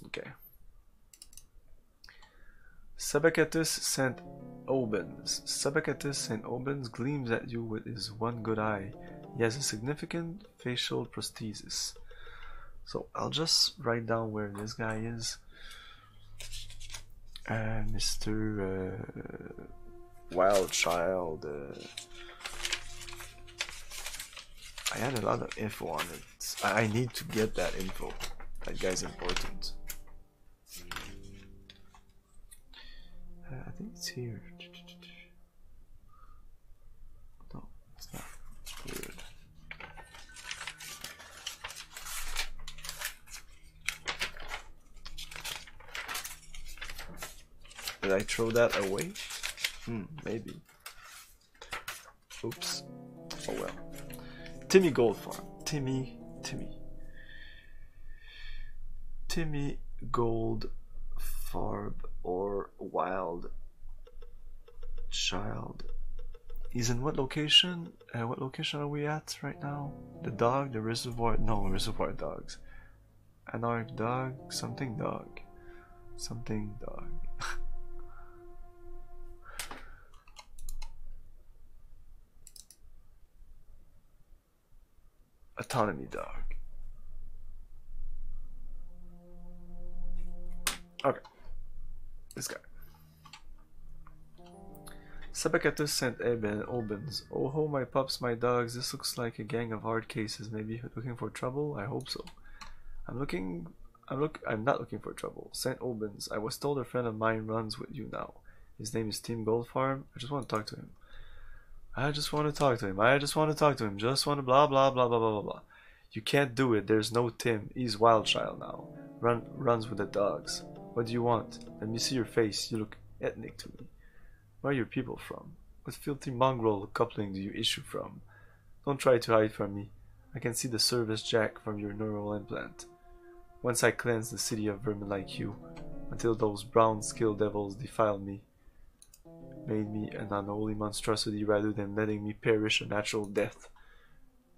Okay. Sabacatus St. Obens. Sabacatus St. Obens gleams at you with his one good eye. He has a significant facial prosthesis. So I'll just write down where this guy is. Mr. Wild Child. I had a lot of info on it. I need to get that info. That guy's important. I think it's here. No, it's not. Weird. Did I throw that away? Maybe. Oops. Oh well. Timmy Goldfarb. Timmy Goldfarb or Wild Child. He's in what location? What location are we at right now? The dog? The reservoir? No, reservoir dogs. Anarch dog? Something dog. Something dog. Autonomy dog. Okay. This guy. Sabacatus St. Obens. Oh ho, my pups, my dogs. This looks like a gang of hard cases. Maybe looking for trouble? I hope so. I'm not looking for trouble. St. Obens. I was told a friend of mine runs with you now. His name is Tim Goldfarb. I just want to talk to him. Just want to blah blah blah blah blah blah blah. You can't do it. There's no Tim. He's Wild Child now. Runs with the dogs. What do you want? Let me see your face. You look ethnic to me. Where are your people from? What filthy mongrel coupling do you issue from? Don't try to hide from me. I can see the service jack from your neural implant. Once I cleanse the city of vermin like you, until those brown skill devils defile me, made me an unholy monstrosity rather than letting me perish a natural death.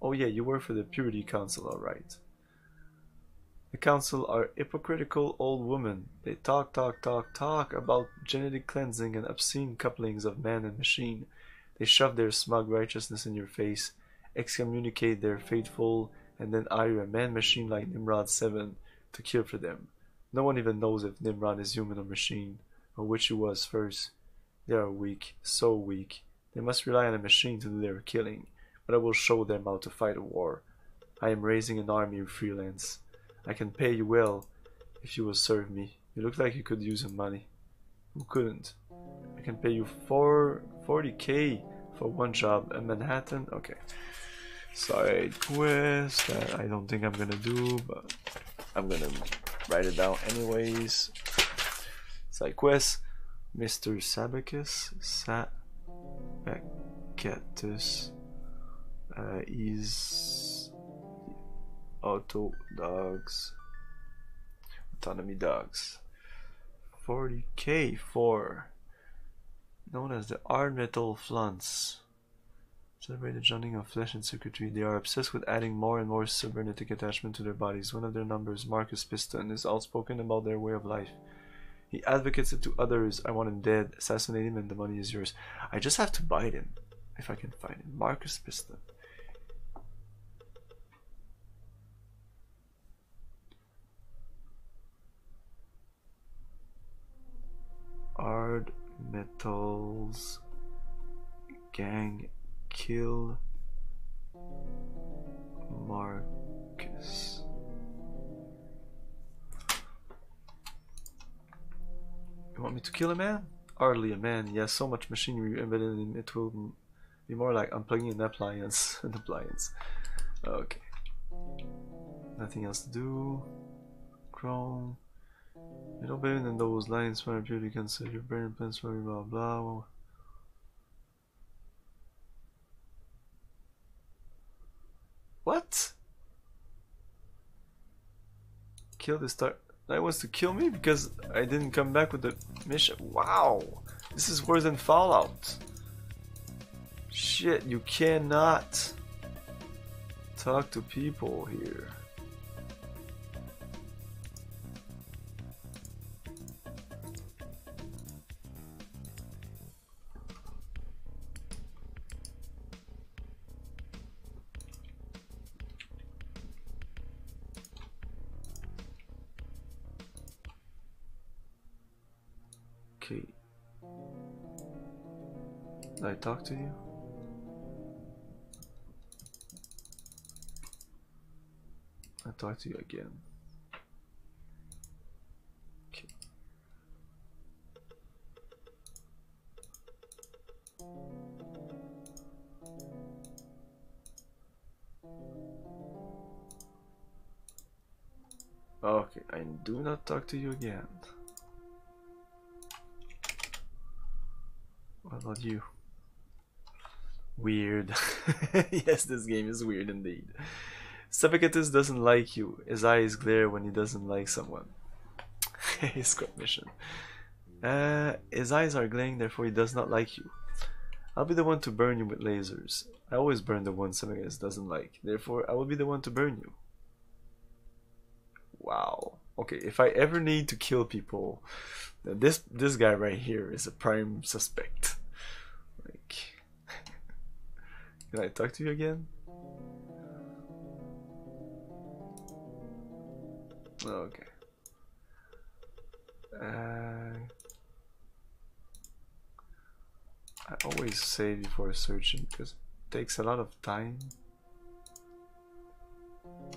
Oh yeah, you work for the Purity Council, alright. The council are hypocritical old women. They talk about genetic cleansing and obscene couplings of man and machine. They shove their smug righteousness in your face, excommunicate their faithful, and then hire a man-machine like Nimrod 7 to kill for them. No one even knows if Nimrod is human or machine, or which he was first. They are weak, so weak. They must rely on a machine to do their killing, but I will show them how to fight a war. I am raising an army of freelance. I can pay you well if you will serve me. You look like you could use some money. Who couldn't? I can pay you 40k for one job in Manhattan. Okay. Side quest that I don't think I'm gonna do, but I'm gonna write it down anyways. Side quest. Mr. Sabacus. Sabacatus is auto dogs. Autonomy dogs. 40k for known as the Armetal Flunts. Celebrate the joining of flesh and circuitry. They are obsessed with adding more and more cybernetic attachment to their bodies. One of their numbers, Marcus Piston, is outspoken about their way of life. He advocates it to others. I want him dead. Assassinate him and the money is yours. I just have to bite him if I can find him. Marcus Piston. Ard Metals Gang kill Marcus. You want me to kill a man? Hardly a man. He has so much machinery embedded in him, it will be more like unplugging an appliance. An appliance. Okay. Nothing else to do. Chrome. You know better than those lines from purely consider your brain plans for blah blah. What? Kill the star. That wants to kill me because I didn't come back with the mission. Wow, this is worse than Fallout. Shit, you cannot talk to people here. Okay. Did I talk to you? I'll talk to you again. Okay. Okay, I do not talk to you again. What about you? Weird. Yes, this game is weird indeed. Sabacatus doesn't like you. His eyes glare when he doesn't like someone. His scrap mission. His eyes are glaring, therefore he does not like you. I'll be the one to burn you with lasers. I always burn the one Sabacatus doesn't like. Therefore, I will be the one to burn you. Wow. Okay, if I ever need to kill people, this guy right here is a prime suspect. Like, can I talk to you again? Okay. I always save before searching because it takes a lot of time.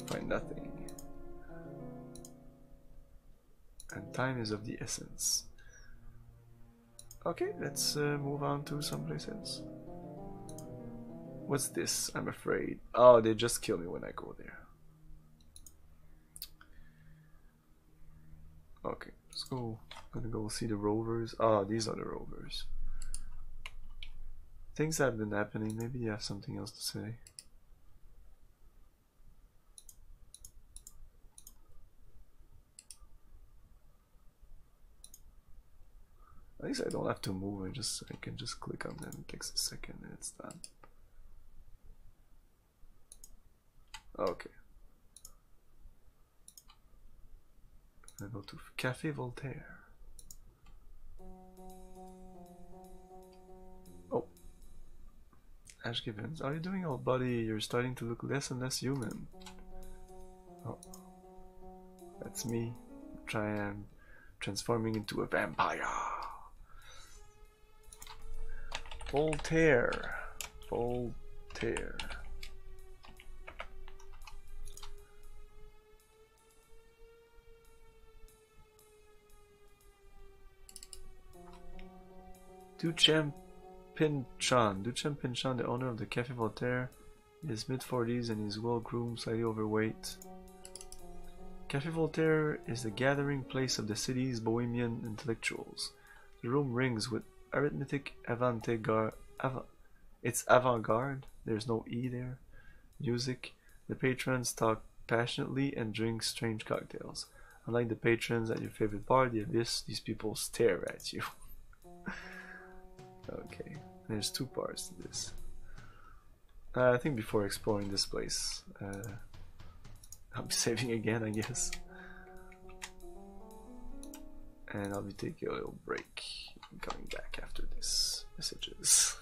Find nothing. And time is of the essence. Okay, let's move on to someplace else. What's this? I'm afraid. Oh, they just kill me when I go there. Okay, let's go. I'm gonna go see the rovers. Oh, these are the rovers. Things have been happening. Maybe you have something else to say. At least I don't have to move. I can just click on them. It takes a second and it's done. Okay. I go to Cafe Voltaire. Oh, Ash Gibbons, how are you doing, old buddy? You're starting to look less and less human. Oh, that's me. Transforming into a vampire. Voltaire. Voltaire. Duchamp Pinchan. Duchamp Pinchan, the owner of the Café Voltaire, is mid-40s and is well-groomed, slightly overweight. Café Voltaire is the gathering place of the city's bohemian intellectuals. The room rings with arithmetic it's avant-garde, there's no E there, music. The patrons talk passionately and drink strange cocktails. Unlike the patrons at your favorite bar, the Abyss, these people stare at you. Okay, there's two parts to this. I think before exploring this place, I'll be saving again, I guess. And I'll be taking a little break and coming back after this messages.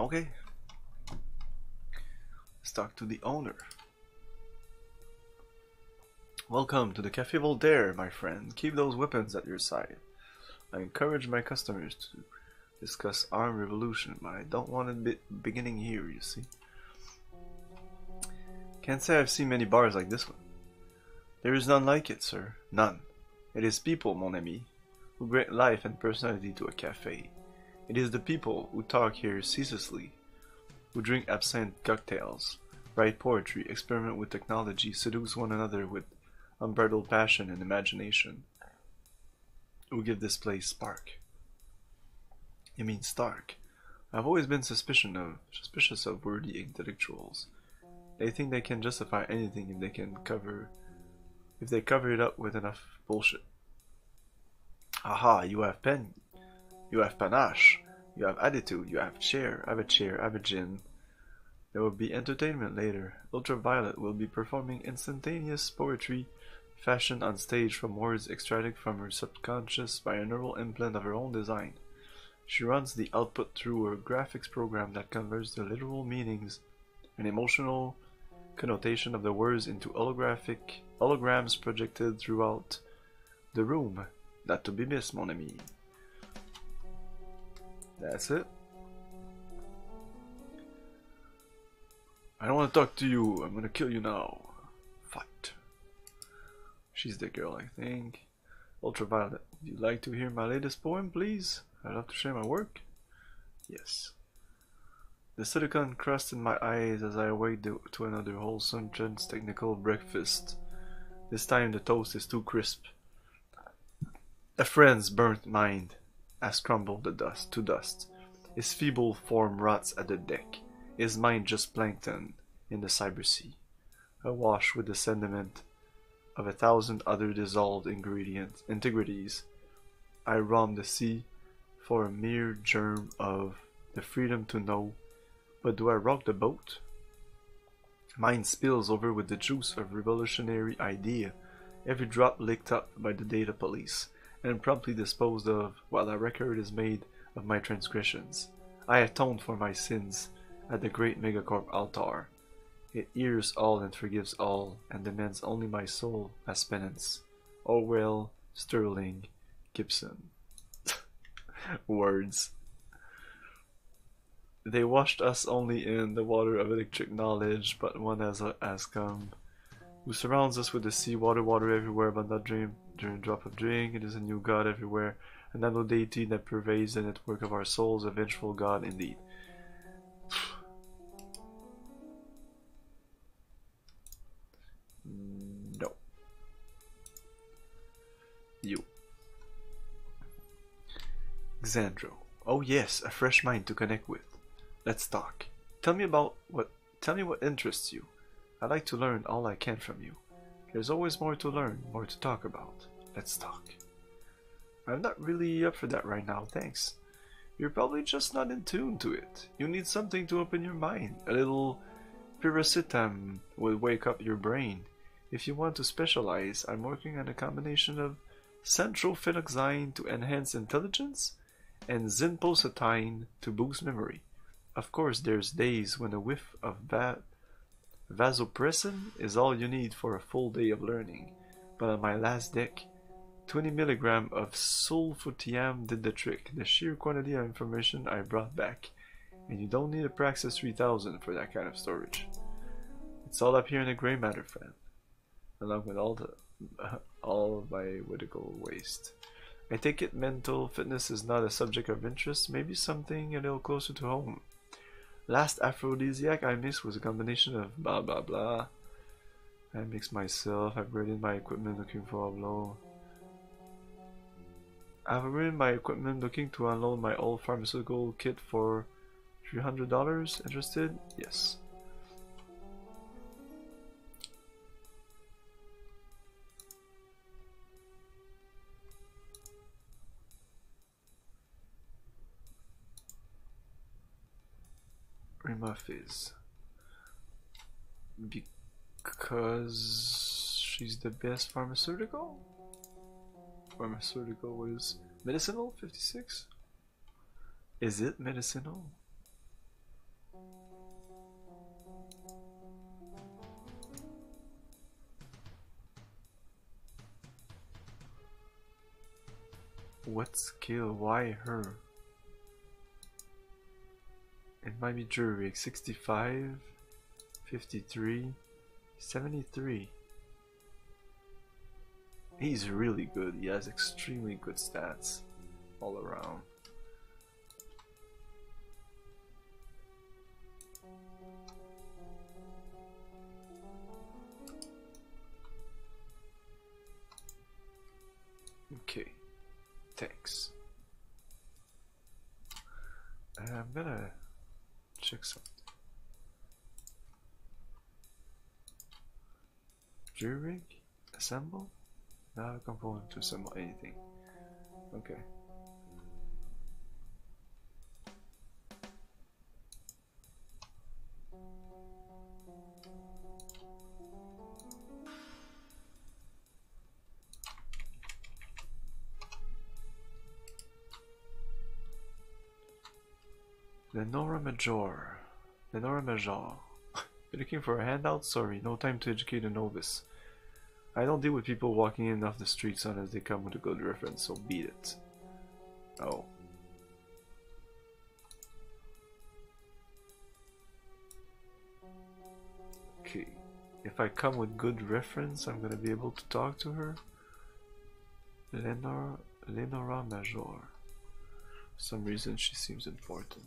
Okay. Let's talk to the owner. Welcome to the Café Voltaire, my friend. Keep those weapons at your side. I encourage my customers to discuss armed revolution, but I don't want it beginning here, you see. Can't say I've seen many bars like this one. There is none like it, sir. None. It is people, mon ami, who bring life and personality to a cafe. It is the people who talk here ceaselessly, who drink absinthe cocktails, write poetry, experiment with technology, seduce one another with unbridled passion and imagination, who give this place spark. You mean stark. I've always been suspicious of wordy intellectuals. They think they can justify anything if they cover it up with enough bullshit. Aha, you have pen, you have panache, you have attitude, you have chair, I have a gin. There will be entertainment later. Ultraviolet will be performing instantaneous poetry fashioned on stage from words extracted from her subconscious by a neural implant of her own design. She runs the output through a graphics program that converts the literal meanings and emotional connotation of the words into holograms projected throughout the room. Not to be missed, mon ami. That's it. I don't want to talk to you. I'm gonna kill you now. Fight. She's the girl, I think. Ultraviolet, would you like to hear my latest poem, please? I'd love to share my work. Yes. The silicon crust in my eyes as I awake to another wholesome technical breakfast. This time the toast is too crisp. A friend's burnt mind has crumbled to dust. His feeble form rots at the deck. His mind just plankton in the cyber sea, awash with the sediment of 1,000 other dissolved integrities. I roam the sea for a mere germ of the freedom to know, but do I rock the boat? Mine spills over with the juice of revolutionary idea, every drop licked up by the data police, and promptly disposed of while a record is made of my transgressions. I atoned for my sins at the great megacorp altar. It hears all and forgives all, and demands only my soul as penance. Orwell, Sterling, Gibson. Words. They washed us only in the water of electric knowledge, but one has come, who surrounds us with the sea, water everywhere, but not during a drop of drink. It is a new God everywhere, a nano deity that pervades the network of our souls, a vengeful God indeed. No. You. Xandro. Oh yes, a fresh mind to connect with. Let's talk. Tell me what interests you. I'd like to learn all I can from you. There's always more to learn, more to talk about. Let's talk. I'm not really up for that right now, thanks. You're probably just not in tune to it. You need something to open your mind. A little pyracetam will wake up your brain. If you want to specialize, I'm working on a combination of centrophenolxine to enhance intelligence and zinposatine to boost memory. Of course, there's days when a whiff of vasopressin is all you need for a full day of learning, but on my last deck, 20 mg of sulfutium did the trick. The sheer quantity of information I brought back, and you don't need a Praxis 3000 for that kind of storage. It's all up here in the gray matter, friend, along with all of my medical waste. I take it mental fitness is not a subject of interest, maybe something a little closer to home. Last aphrodisiac I mixed was a combination of blah blah blah. I mixed myself, I've upgraded my equipment looking for a blow. I've upgraded my equipment looking to unload my old pharmaceutical kit for $300. Interested? Yes. Fizz. Because she's the best pharmaceutical? Pharmaceutical is medicinal 56? Is it medicinal? What skill? Why her? It might be jury. 65, 53, 73. He's really good. He has extremely good stats all around. Okay, thanks. I'm gonna check something. Jury rig? Assemble? Not a component to assemble anything. Okay. Lenora Major. Lenora Major. You're looking for a handout? Sorry, no time to educate a novice. I don't deal with people walking in off the streets unless they come with a good reference, so beat it. Oh. Okay. If I come with good reference, I'm gonna be able to talk to her. Lenora Major. For some reason she seems important.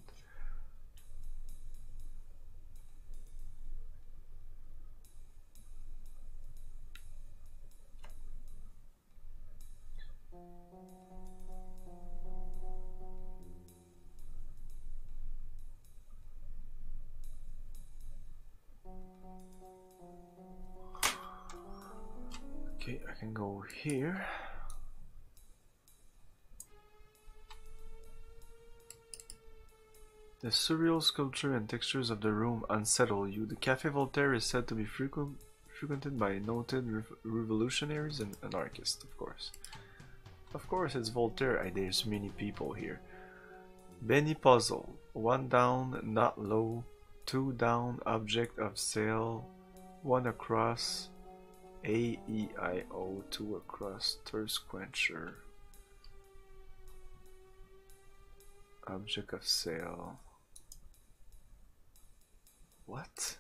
Okay, I can go here. The surreal sculpture and textures of the room unsettle you. The Café Voltaire is said to be frequented by noted revolutionaries and anarchists, of course. Of course, it's Voltaire. There's many people here. Benny puzzle. 1 down, not low. 2 down, object of sale. 1 across. A, E, I, O. 2 across, thirst quencher. Object of sale. What?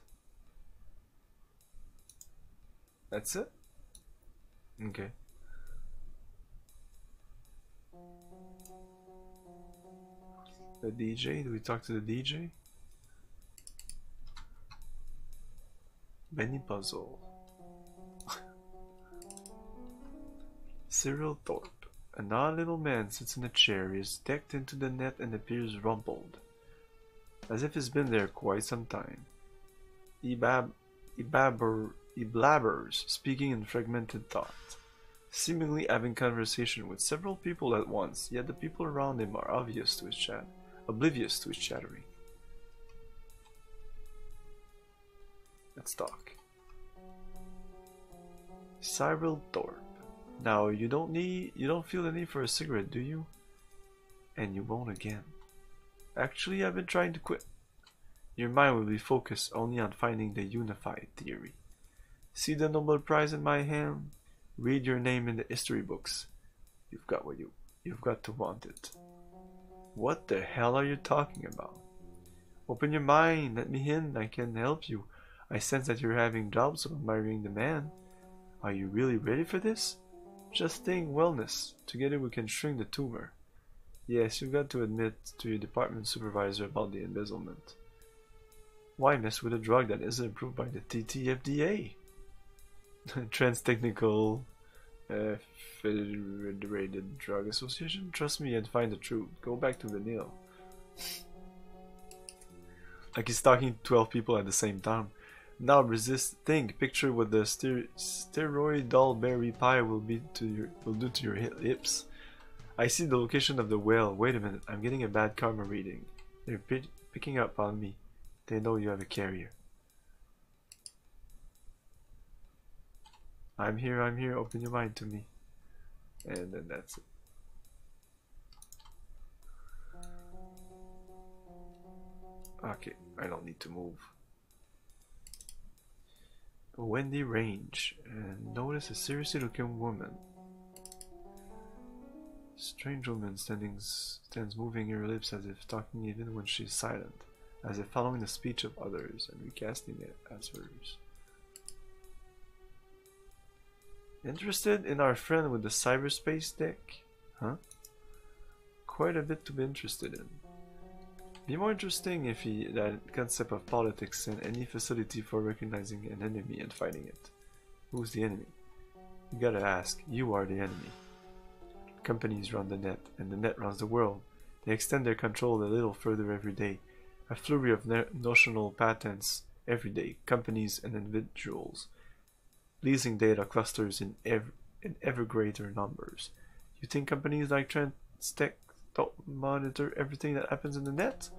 That's it? Okay. The DJ? Do we talk to the DJ? Benny puzzle. Cyril Thorpe. An odd little man sits in a chair. He is decked into the net and appears rumpled, as if he's been there quite some time. He blabbers, speaking in fragmented thought, seemingly having conversation with several people at once, yet the people around him are oblivious to his chattering. Let's talk. Cyril Thorpe. Now you don't feel the need for a cigarette, do you? And you won't again. Actually, I've been trying to quit. Your mind will be focused only on finding the unified theory. See the Nobel Prize in my hand? Read your name in the history books. You've got to want it. What the hell are you talking about? Open your mind, let me in, I can help you. I sense that you're having doubts of admiring the man. Are you really ready for this? Just think wellness. Together we can shrink the tumor. Yes, you've got to admit to your department supervisor about the embezzlement. Why mess with a drug that isn't approved by the TTFDA? Trans-Technical Federated Drug Association? Trust me and find the truth. Go back to vanilla. Like he's talking to 12 people at the same time. Now resist, think, picture what the steroidal berry pie will do to your hips. I see the location of the well. Wait a minute, I'm getting a bad karma reading. They're picking up on me. They know you have a carrier. I'm here, open your mind to me. And then that's it. Okay, I don't need to move. Wendy Range, and notice a seriously looking woman. Strange woman stands moving her lips as if talking even when she is silent, as if following the speech of others and recasting it as hers. Interested in our friend with the cyberspace deck? Huh? Quite a bit to be interested in. Be more interesting if that concept of politics and any facility for recognizing an enemy and fighting it. Who's the enemy? You gotta ask, you are the enemy. Companies run the net, and the net runs the world. They extend their control a little further every day. A flurry of notional patents every day, companies and individuals, leasing data clusters in ever greater numbers. You think companies like Transtech don't monitor everything that happens in the net?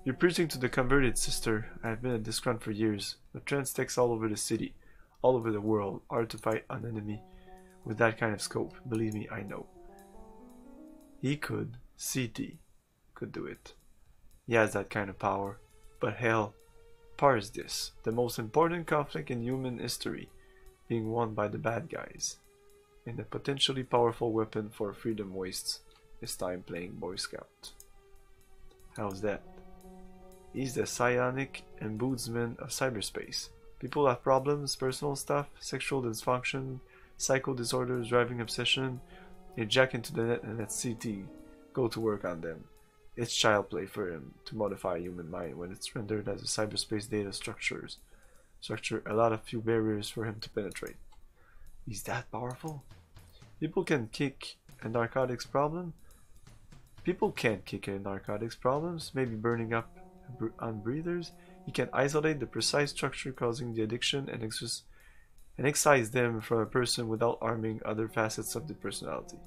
You're preaching to the converted, sister. I've been at this front for years, but Transtech's all over the city, all over the world, hard to fight an enemy with that kind of scope. Believe me, I know. CT could do it. He has that kind of power. But hell, parse this. The most important conflict in human history, being won by the bad guys. And a potentially powerful weapon for freedom wastes his time playing Boy Scout. How's that? He's the psionic ombudsman of cyberspace. People have problems, personal stuff, sexual dysfunction, psycho disorders, driving obsession. They jack into the net and let CT go to work on them. It's child play for him to modify a human mind when it's rendered as a cyberspace data structure a lot of few barriers for him to penetrate. He's that powerful? People can kick a narcotics problem? People can't kick a narcotics problems, maybe burning up on breathers. He can isolate the precise structure causing the addiction and excise them from a person without harming other facets of the personality.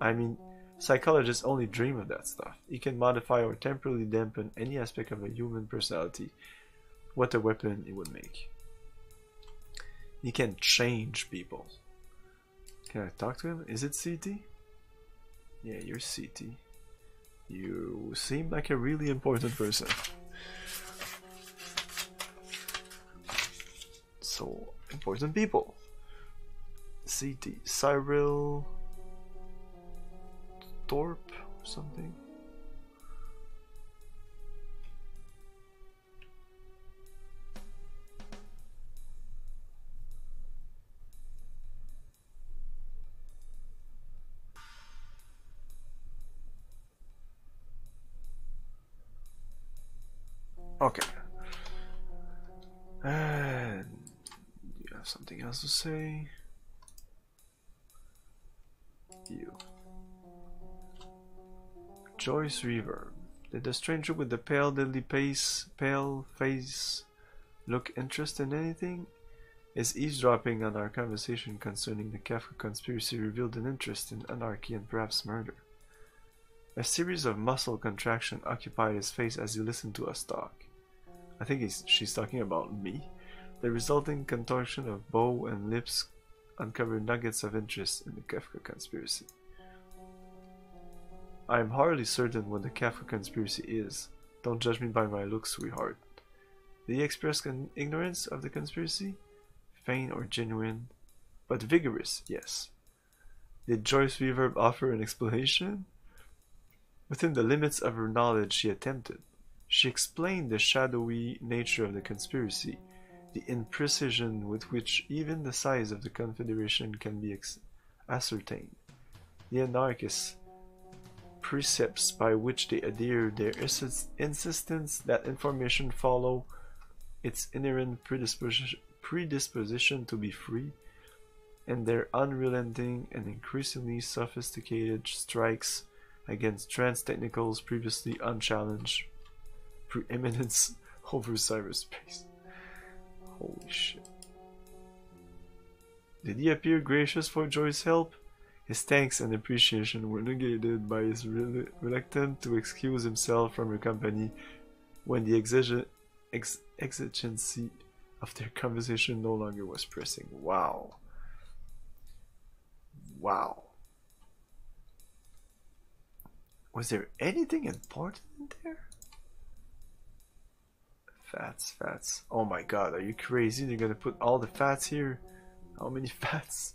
I mean, psychologists only dream of that stuff. He can modify or temporarily dampen any aspect of a human personality. What a weapon it would make. He can change people. Can I talk to him? Is it CT? Yeah, you're CT. You seem like a really important person. So, important people. CT. Cyril Thorpe or something. Okay. And you have something else to say? You. Joyce Reverb. Did the stranger with the pale face look interested in anything? His eavesdropping on our conversation concerning the Kafka conspiracy revealed an interest in anarchy and perhaps murder. A series of muscle contraction occupied his face as he listened to us talk. I think she's talking about me. The resulting contortion of bow and lips uncovered nuggets of interest in the Kafka conspiracy. I am hardly certain what the Kafka conspiracy is. Don't judge me by my looks, sweetheart. Did he express ignorance of the conspiracy? Faint or genuine? But vigorous, yes. Did Joyce Reverb offer an explanation? Within the limits of her knowledge, she attempted. She explained the shadowy nature of the conspiracy, the imprecision with which even the size of the Confederation can be ascertained, the anarchist precepts by which they adhere, their insistence that information follow its inherent predisposition to be free, and their unrelenting and increasingly sophisticated strikes against trans-technicals previously unchallenged preeminence over cyberspace. Holy shit. Did he appear gracious for Joy's help? His thanks and appreciation were negated by his reluctance to excuse himself from her company when the exigency of their conversation no longer was pressing. Wow. Wow. Was there anything important in there? Fats. Oh my god, are you crazy? They're gonna put all the fats here? How many fats?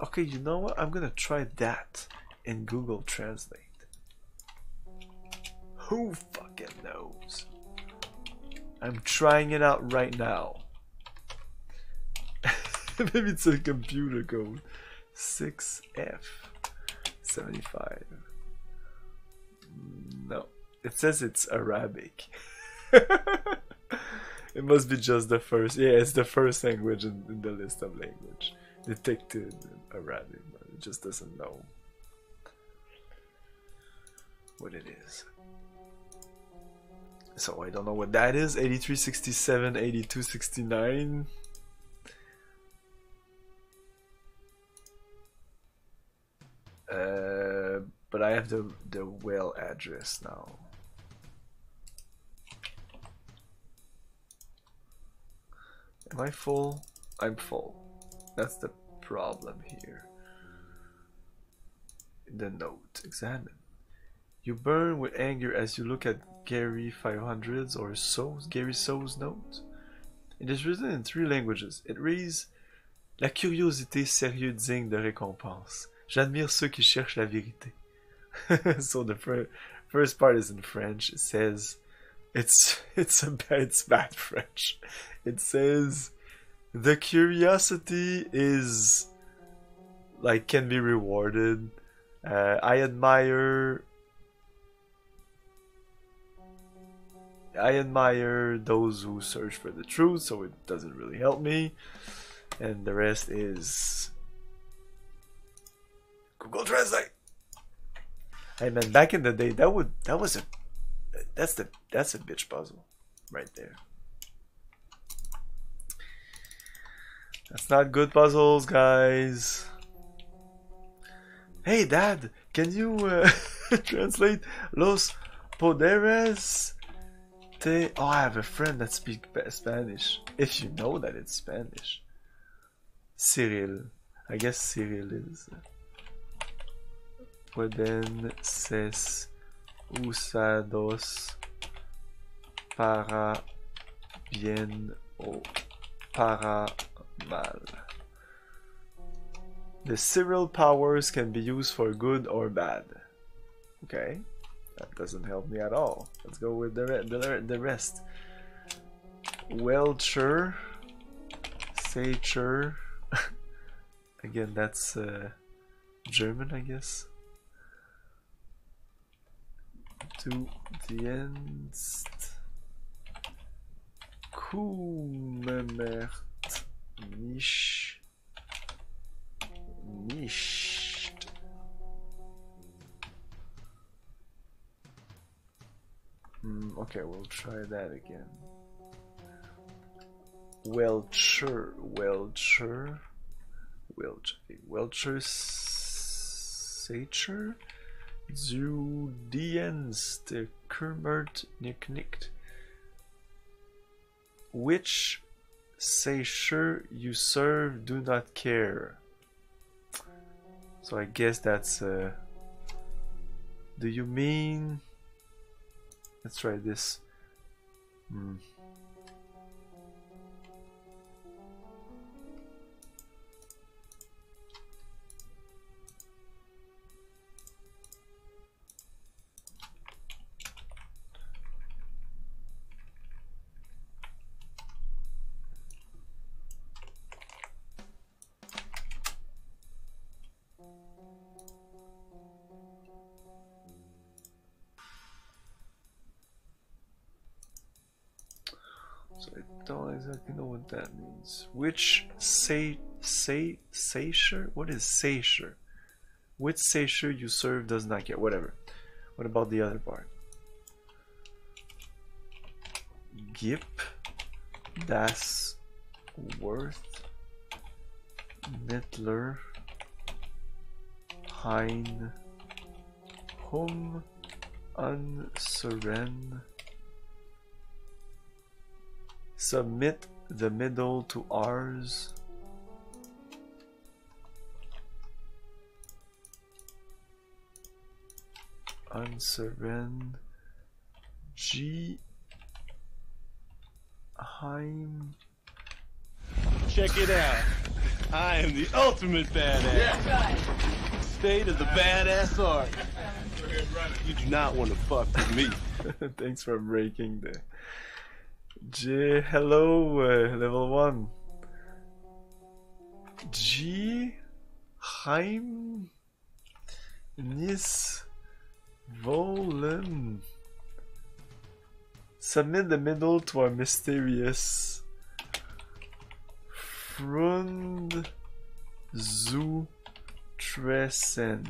Okay, you know what? I'm gonna try that in Google Translate. Who fucking knows? I'm trying it out right now. Maybe it's a computer code. 6F75. No. It says it's Arabic. It must be just the first. Yeah, it's the first language in the list of language. Detected Arabic, but it just doesn't know what it is. So I don't know what that is. 8367, 8269. But I have the well address now. Am I full? I'm full. That's the problem here. The note. Examine. You burn with anger as you look at Gary 500's or Gary So's note. It is written in 3 languages. It reads: La curiosité sérieux digne de récompense. J'admire ceux qui cherchent la vérité. So the first part is in French. It says, it's bad French. It says, the curiosity is like can be rewarded. I admire those who search for the truth, so it doesn't really help me. And the rest is Google Translate. Hey man, back in the day, that's a bitch puzzle right there. That's not good puzzles, guys. Hey Dad, can you translate Los Poderes? Oh, I have a friend that speaks Spanish. If you know that it's Spanish. Cyril. I guess Cyril is. Pueden ser usados para bien o para mal. The Cyril powers can be used for good or bad. Okay, that doesn't help me at all. Let's go with the rest. Welcher, Sacher. Again, that's German, I guess. Du dienst kümmert mich nicht. Okay, we'll try that again. Welcher, Sacher. Du dienst kümmert mich nicht. Which Sacher you serve do not care. So I guess that's do you mean, let's try this. So I don't exactly know what that means. Which Sacher? What is Sacher? Which Sacher you serve does not get. Whatever. What about the other part? Gip das Worth Mittler Hein unseren. Submit the middle to ours. Unseren. G. Heim. Check it out. I am the ultimate badass. Yeah. State of the badass art. You do not want to fuck with me. Thanks for breaking the... hello, level 1. Heim Nis Volen. Submit the middle to our mysterious Frund Zu Tresen.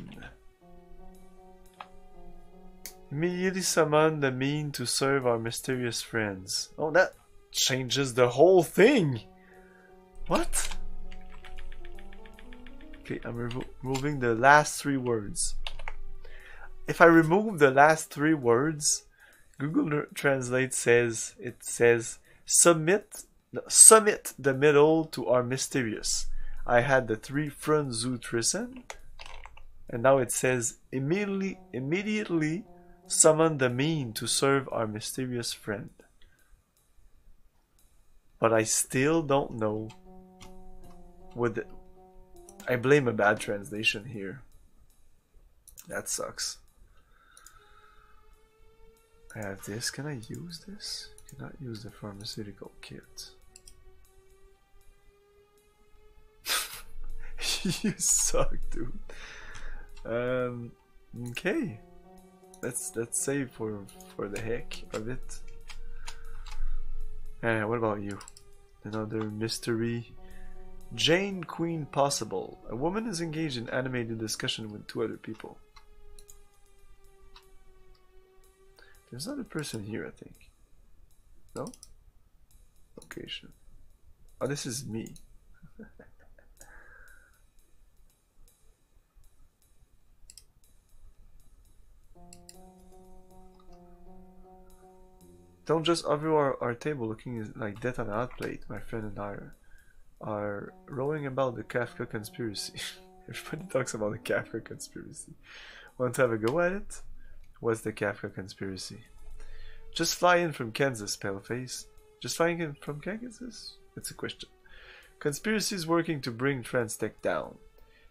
Immediately summon the mean to serve our mysterious friends. Oh, that changes the whole thing! What? Okay, I'm removing the last 3 words. If I remove the last 3 words, Google Translate says, submit the middle to our mysterious. I had the 3 front zu trisen, and now it says immediately summon the mean to serve our mysterious friend. But I still don't know what I blame a bad translation here. That sucks. I have this. Can I use this? Cannot use the pharmaceutical kit. You suck, dude. Okay. Let's save for the heck of it. What about you? Another mystery. Jane Queen Possible. A woman is engaged in animated discussion with 2 other people. There's another person here, I think. No? Location. Oh, this is me. Don't just over our table looking like death on a hot plate. My friend and I are rowing about the Kafka conspiracy. Everybody talks about the Kafka conspiracy. Want to have a go at it? What's the Kafka conspiracy? Just fly in from Kansas, paleface. Just flying in from Kansas? It's a question. Conspiracy is working to bring TransTech down.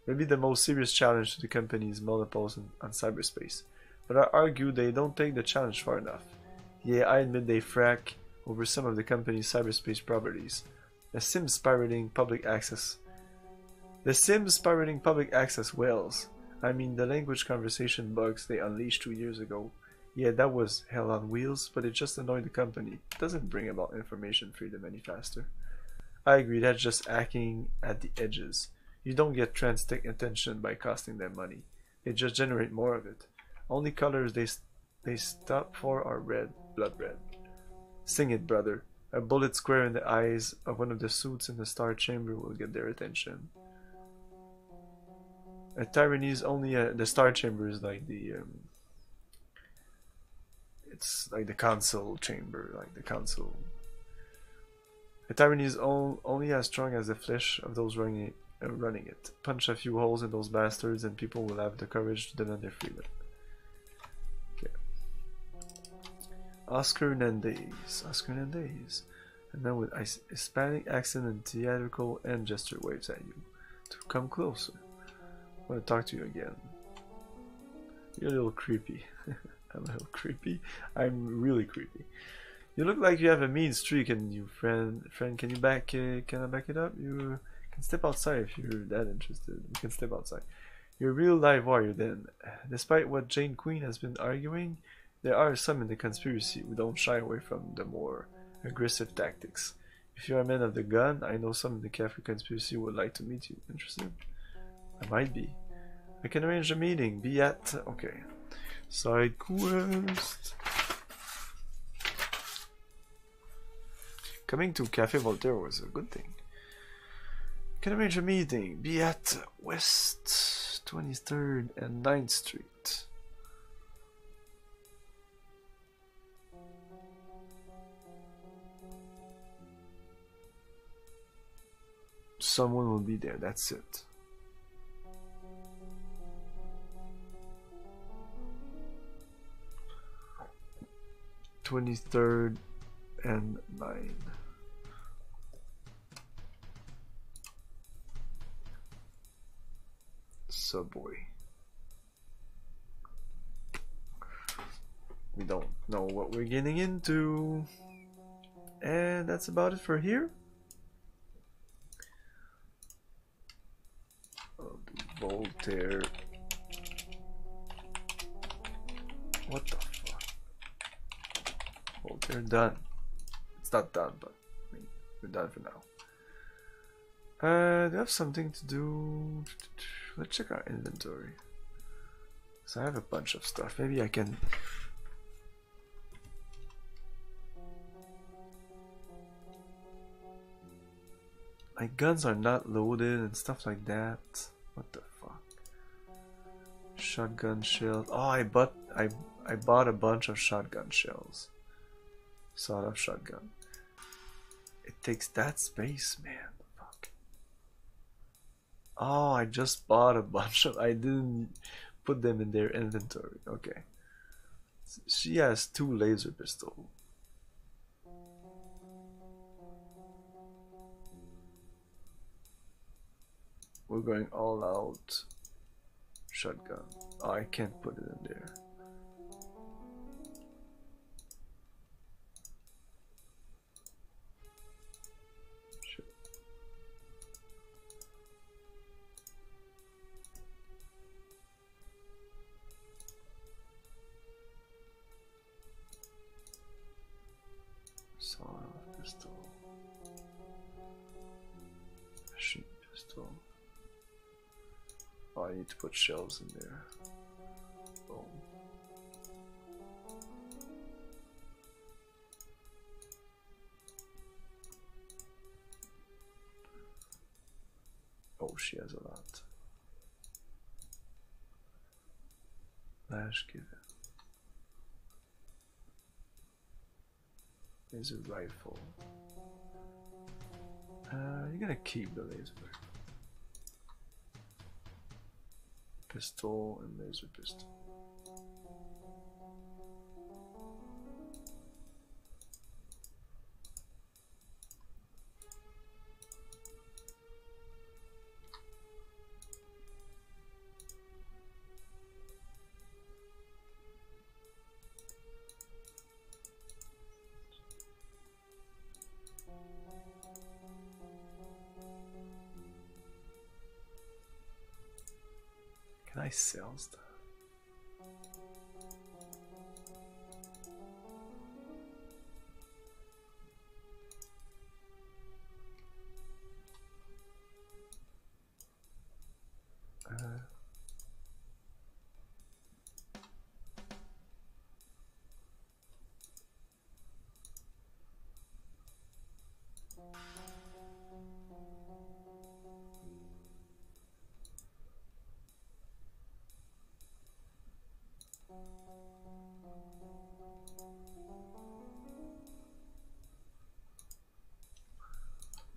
Maybe the most serious challenge to the company's monopoles on cyberspace. But I argue they don't take the challenge far enough. Yeah, I admit they frack over some of the company's cyberspace properties. The Sims pirating public access whales. I mean, the language conversation bugs they unleashed 2 years ago. Yeah, that was hell on wheels, but it just annoyed the company. It doesn't bring about information freedom any faster. I agree, that's just hacking at the edges. You don't get TransTech attention by costing them money. They just generate more of it. Only colors they stop for are red, blood red. Sing it, brother. A bullet square in the eyes of one of the suits in the Star Chamber will get their attention. A Tyrannese only the Star Chamber is like the it's like the council chamber, like the council. A Tyrannese only as strong as the flesh of those running it. Punch a few holes in those bastards and people will have the courage to demand their freedom. Okay. Oscar Hernandez. And then with Hispanic accent and theatrical and gesture waves at you to come closer. I want to talk to you again. You're a little creepy. I'm a little creepy. I'm really creepy. You look like you have a mean streak, and you friend, can I back it up? You can step outside if you're that interested. You can step outside. You're a real live warrior then. Despite what Jane Queen has been arguing, there are some in the conspiracy who don't shy away from the more aggressive tactics. If you're a man of the gun, I know some in the Kafka conspiracy would like to meet you. Interested? I might be. I can arrange a meeting. Be at... Okay. Side quest. Coming to Cafe Voltaire was a good thing. Can arrange a meeting. Be at West 23rd and 9th Street. Someone will be there, that's it. (23rd and 9). subway. We don't know what we're getting into. And that's about it for here. I'll do Voltaire. What the fuck? Voltaire done. It's not done, but I mean, we're done for now. Do I have something to do? Let's check our inventory. So I have a bunch of stuff. Maybe I can. My guns are not loaded and stuff like that. What the fuck? Shotgun shells. Oh, I bought a bunch of shotgun shells. Sawed-off shotgun. It takes that space, man. Fuck. Oh, I just bought a bunch of. I didn't put them in their inventory. Okay. She has 2 laser pistols. We're going all out shotgun. Oh, I can't put it in there. Shit. Sawed-off pistol. Machine pistol. Oh, I need to put shells in there. Boom. Oh, she has a lot. Flash given. There's a rifle. You're gonna keep the laser. Pistol and laser pistol. Can I sell stuff?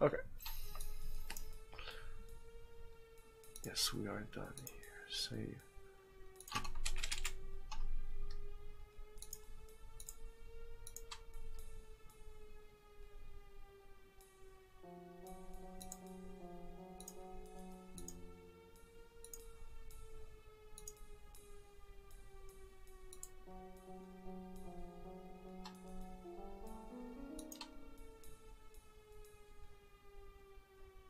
Okay. Yes, we are done here. Save.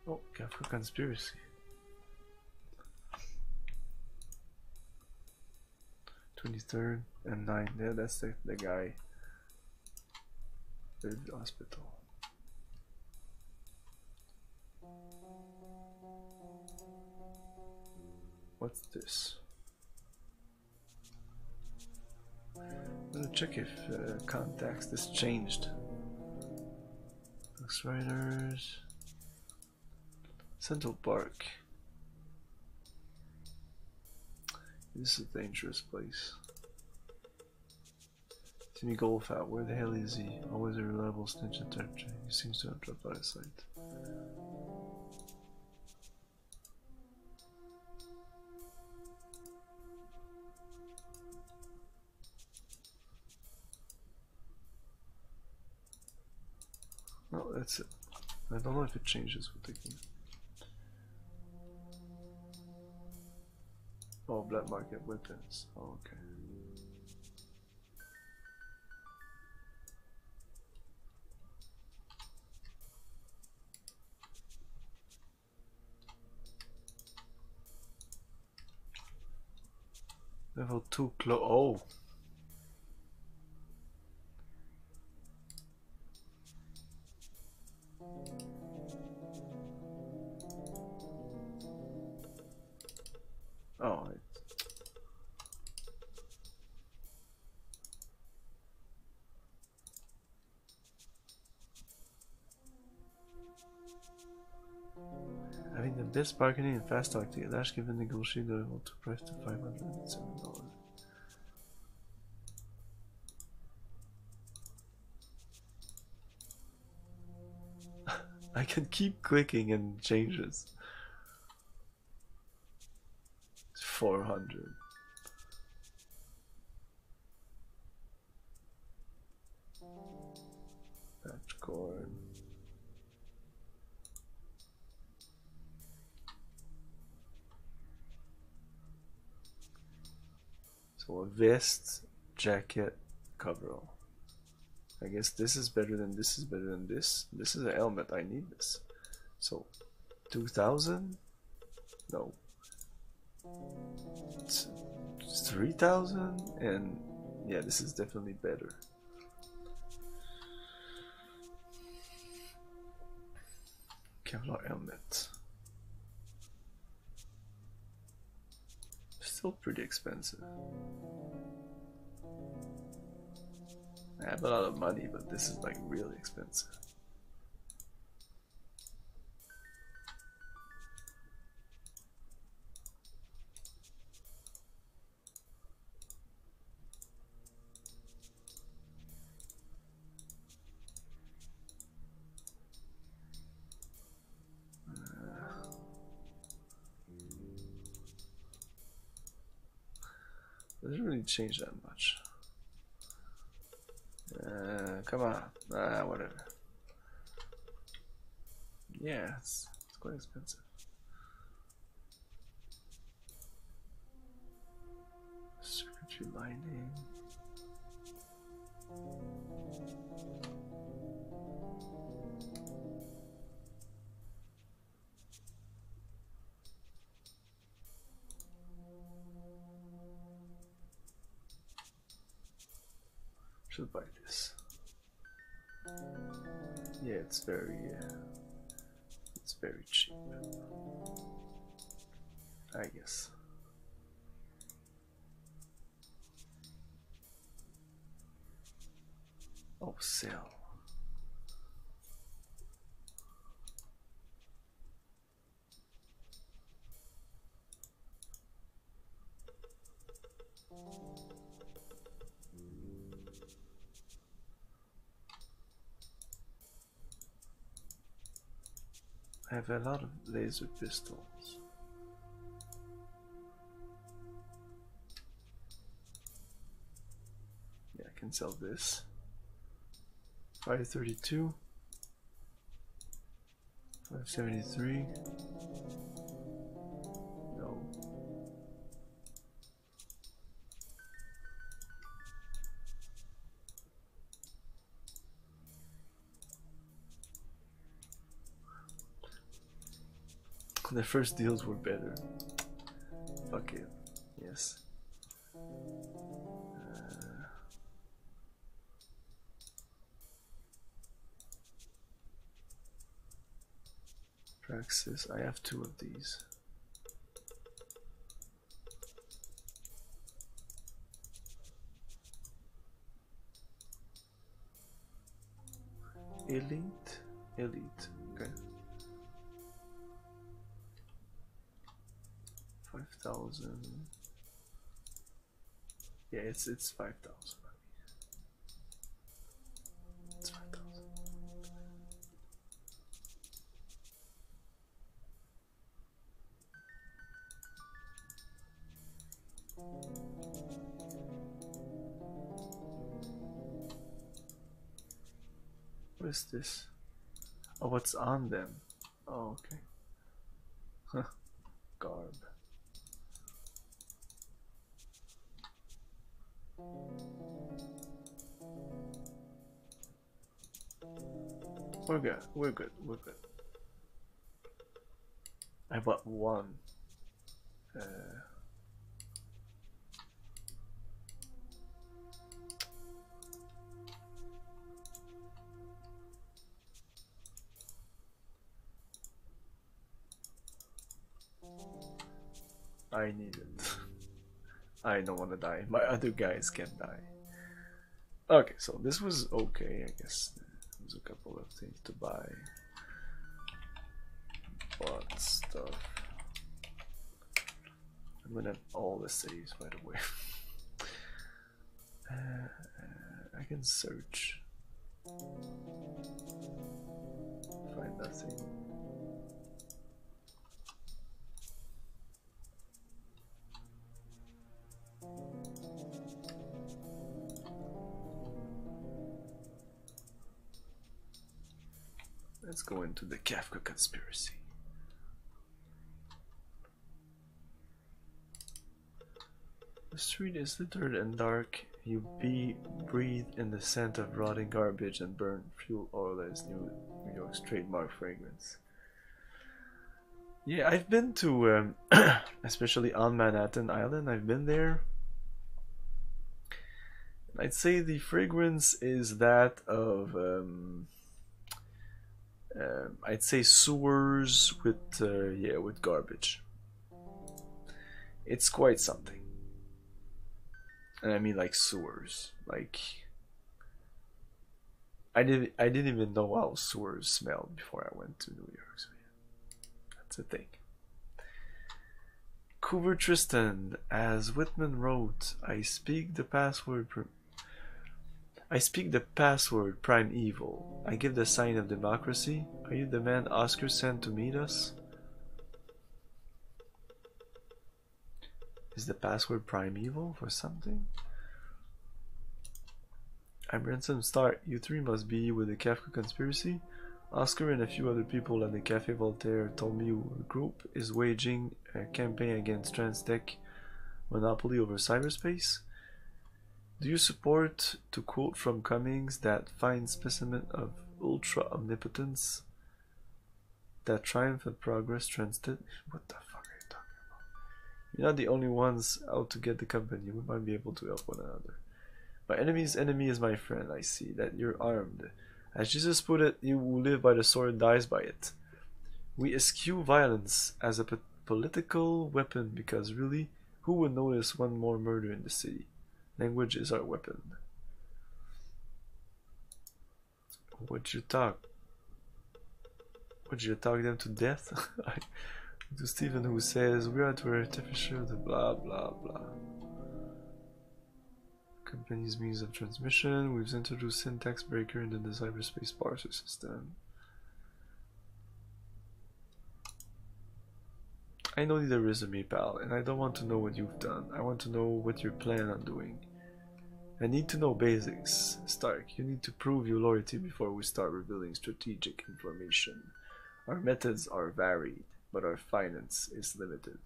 Oh, careful conspiracy. 23rd and 9. Yeah, that's the guy. The hospital. What's this? I'm gonna check if contacts this changed. Fox Riders. Central Park. This is a dangerous place. Timmy Golf out. Where the hell is he? Always a reliable snitch and touch. He seems to have dropped out of sight. No, that's it. I don't know if it changes with the game. Oh, black market weapons. Oh, okay. Level 2 oh. Oh, having the best bargaining and fast talk to get Lash given negotiate the level 2 price to $507. I can keep clicking and changes. It's 400. Patch cord. So a vest, jacket, coverall. I guess this is better than this is better than this. This is a helmet, I need this. So 2,000? No. It's 3,000? And yeah, this is definitely better. Kevlar helmet. Still pretty expensive. I have a lot of money, but this is like really expensive. Doesn't really change that much. Come on. Whatever. Yeah, it's quite expensive. Circuitry lining. Should buy this. Yeah, it's very cheap. I guess. Oh, sell. I have a lot of laser pistols. Yeah, I can sell this. 532. 573. No. The first deals were better. Fuck it. Yes. Praxis. I have 2 of these. Elite. Okay. 5,000. Yeah, it's 5,000. It's 5,000. What is this? Oh, what's on them? Oh, okay. Huh. Garb. We're good, we're good, we're good. I bought one. I need it. I don't want to die. My other guys can die. Okay, so this was okay, I guess. There's a couple of things to buy. Bought stuff. I'm gonna have all the saves, by the way. I can search. Find nothing. Let's go into the Kafka conspiracy. The street is littered and dark. You breathe in the scent of rotting garbage and burnt fuel oil as New York's trademark fragrance. Yeah, I've been to, especially on Manhattan Island, I've been there. I'd say the fragrance is that of, I'd say sewers with, yeah, with garbage. It's quite something. And I mean like sewers. Like I didn't even know how sewers smelled before I went to New York. So yeah, that's a thing. Cougar Tristan, as Whitman wrote, I speak the password prime evil. I give the sign of democracy. Are you the man Oscar sent to meet us? Is the password primeval for something? I'm Ransom Stark. You three must be with the Kafka conspiracy. Oscar and a few other people at the Café Voltaire told me your group is waging a campaign against TransTech monopoly over cyberspace. Do you support, to quote from Cummings, that fine specimen of ultra-omnipotence, that triumph of progress TransTech? What the fuck are you talking about? You're not the only ones out to get the company. We might be able to help one another. My enemy's enemy is my friend. I see that you're armed. As Jesus put it, he who lives by the sword dies by it. We eschew violence as a political weapon because really, who would notice one more murder in the city? Language is our weapon. Would you talk? Would you talk them to death? To Stephen, who says we are to artificial blah blah blah. Company's means of transmission. We've introduced syntax breaker into the cyberspace parser system. I know the resume, pal, and I don't want to know what you've done. I want to know what you plan on doing. I need to know basics. Stark, you need to prove your loyalty before we start revealing strategic information. Our methods are varied, but our finance is limited.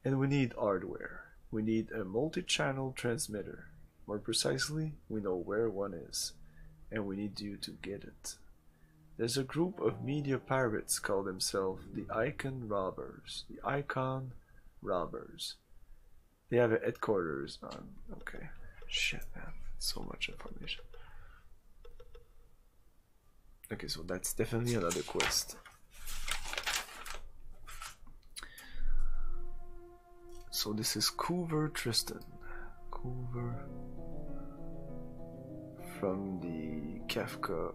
And we need hardware. We need a multi-channel transmitter. More precisely, we know where one is, and we need you to get it. There's a group of media pirates call themselves the Icon Robbers. The Icon Robbers. They have a headquarters on... Okay. Shit, man. So much information. Okay, so that's definitely another quest. So this is Cougar Tristan. Cougar from the Kafka.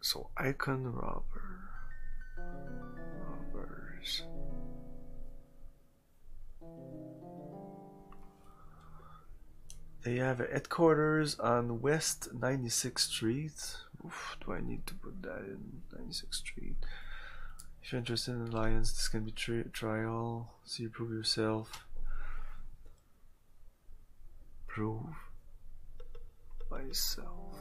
So Icon Robbers. They have a headquarters on West 96th Street. Oof, do I need to put that in 96th Street? If you're interested in alliance, this can be trial. So you prove yourself. Prove myself.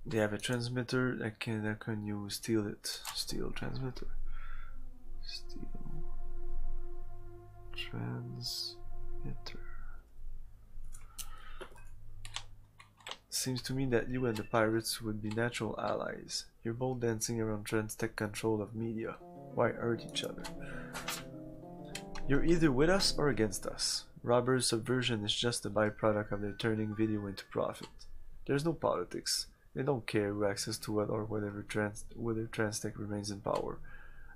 They have a transmitter that can you steal it? Steal transmitter. Steal transmitter. Seems to me that you and the pirates would be natural allies. You're both dancing around Transtech control of media. Why hurt each other? You're either with us or against us. Robbers' subversion is just a byproduct of their turning video into profit. There's no politics. They don't care who access to what or whether Transtech remains in power.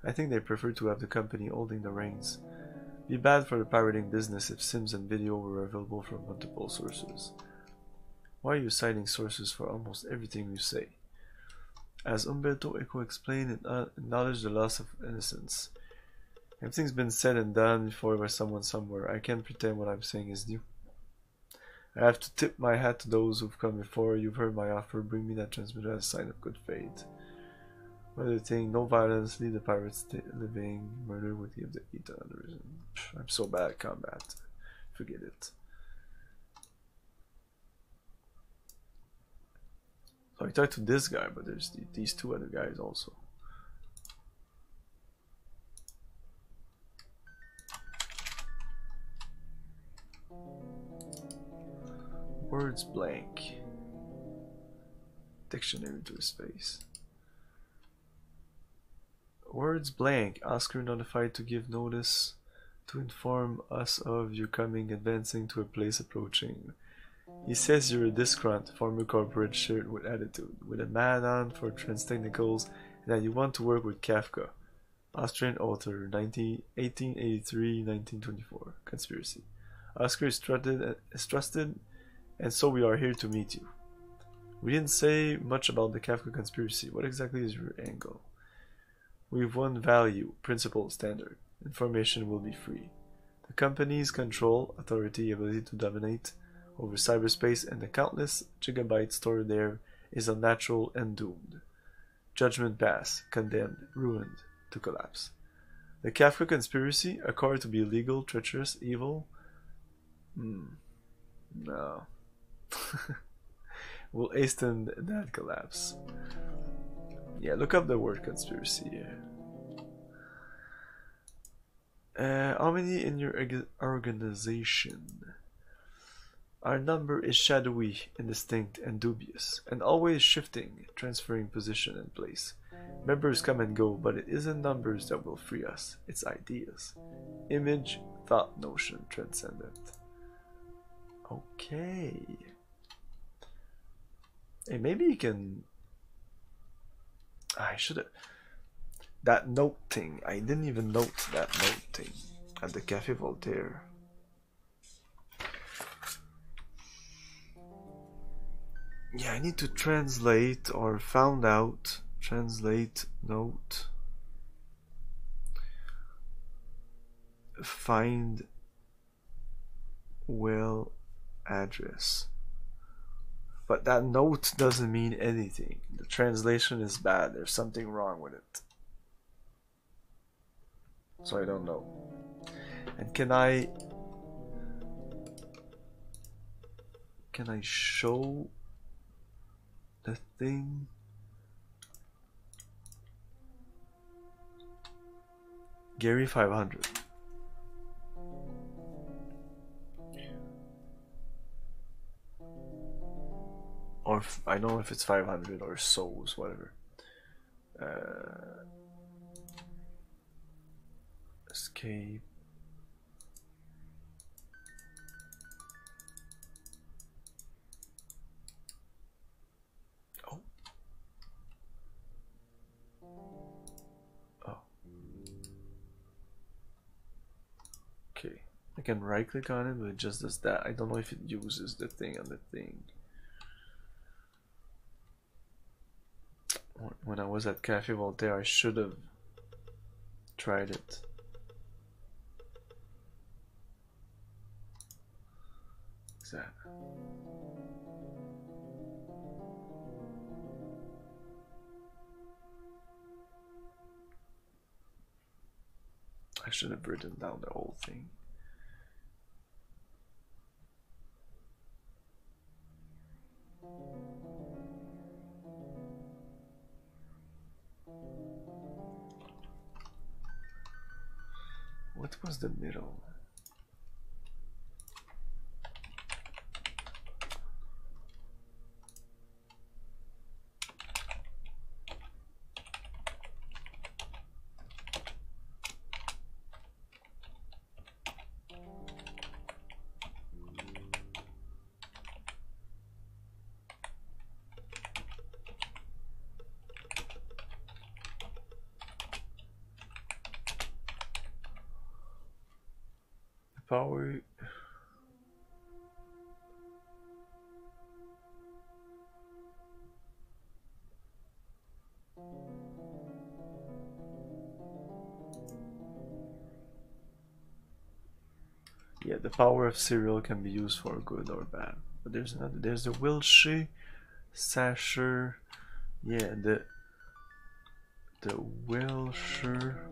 I think they prefer to have the company holding the reins. Be bad for the pirating business if Sims and video were available from multiple sources. Why are you citing sources for almost everything you say? As Umberto Eco explained, acknowledge the loss of innocence. Everything's been said and done before by someone somewhere. I can't pretend what I'm saying is new. I have to tip my hat to those who've come before. You've heard my offer. Bring me that transmitter as a sign of good faith. Another thing, no violence. Leave the pirates living. Murder would give the heat another reason. I'm so bad at combat. Forget it. So I talked to this guy, but there's these two other guys also. Words blank. Dictionary to his face. Words blank. Oscar notified to give notice to inform us of your coming, advancing to a place approaching. He says you're a disgruntled former corporate shirt with attitude, with a man on for Transtechnicals, and that you want to work with Kafka. Austrian author, 1883-1924. Conspiracy. Oscar is trusted, and so we are here to meet you. We didn't say much about the Kafka conspiracy. What exactly is your angle? We've one value, principle, standard. Information will be free. The company's control, authority, ability to dominate over cyberspace and the countless gigabytes stored there is unnatural and doomed. Judgment passed, condemned, ruined, to collapse. The Kafka conspiracy, a core to be illegal, treacherous, evil? No. Will hasten that collapse. Yeah, look up the word conspiracy here. How many in your organization? Our number is shadowy, indistinct, and dubious, and always shifting, transferring position and place. Members come and go, but it isn't numbers that will free us, it's ideas. Image, thought, notion, transcendent. Okay. Hey, maybe you can... I should have... That note thing, I didn't even note that note thing at the Café Voltaire. Yeah, I need to translate or found out. Translate note. Find well address. But that note doesn't mean anything. The translation is bad. There's something wrong with it. So I don't know. And can I show the thing? Gary 500. Or I don't know if it's 500 or souls, whatever. Escape. Oh. Oh. Okay. I can right click on it, but it just does that. I don't know if it uses the thing on the thing. When I was at Café Voltaire, I should have tried it. What's that? I should have written down the whole thing. What was the middle? Power. Yeah, the power of cereal can be used for good or bad. But there's another. There's the Wilshire, Sasher. Yeah, the Wilshire,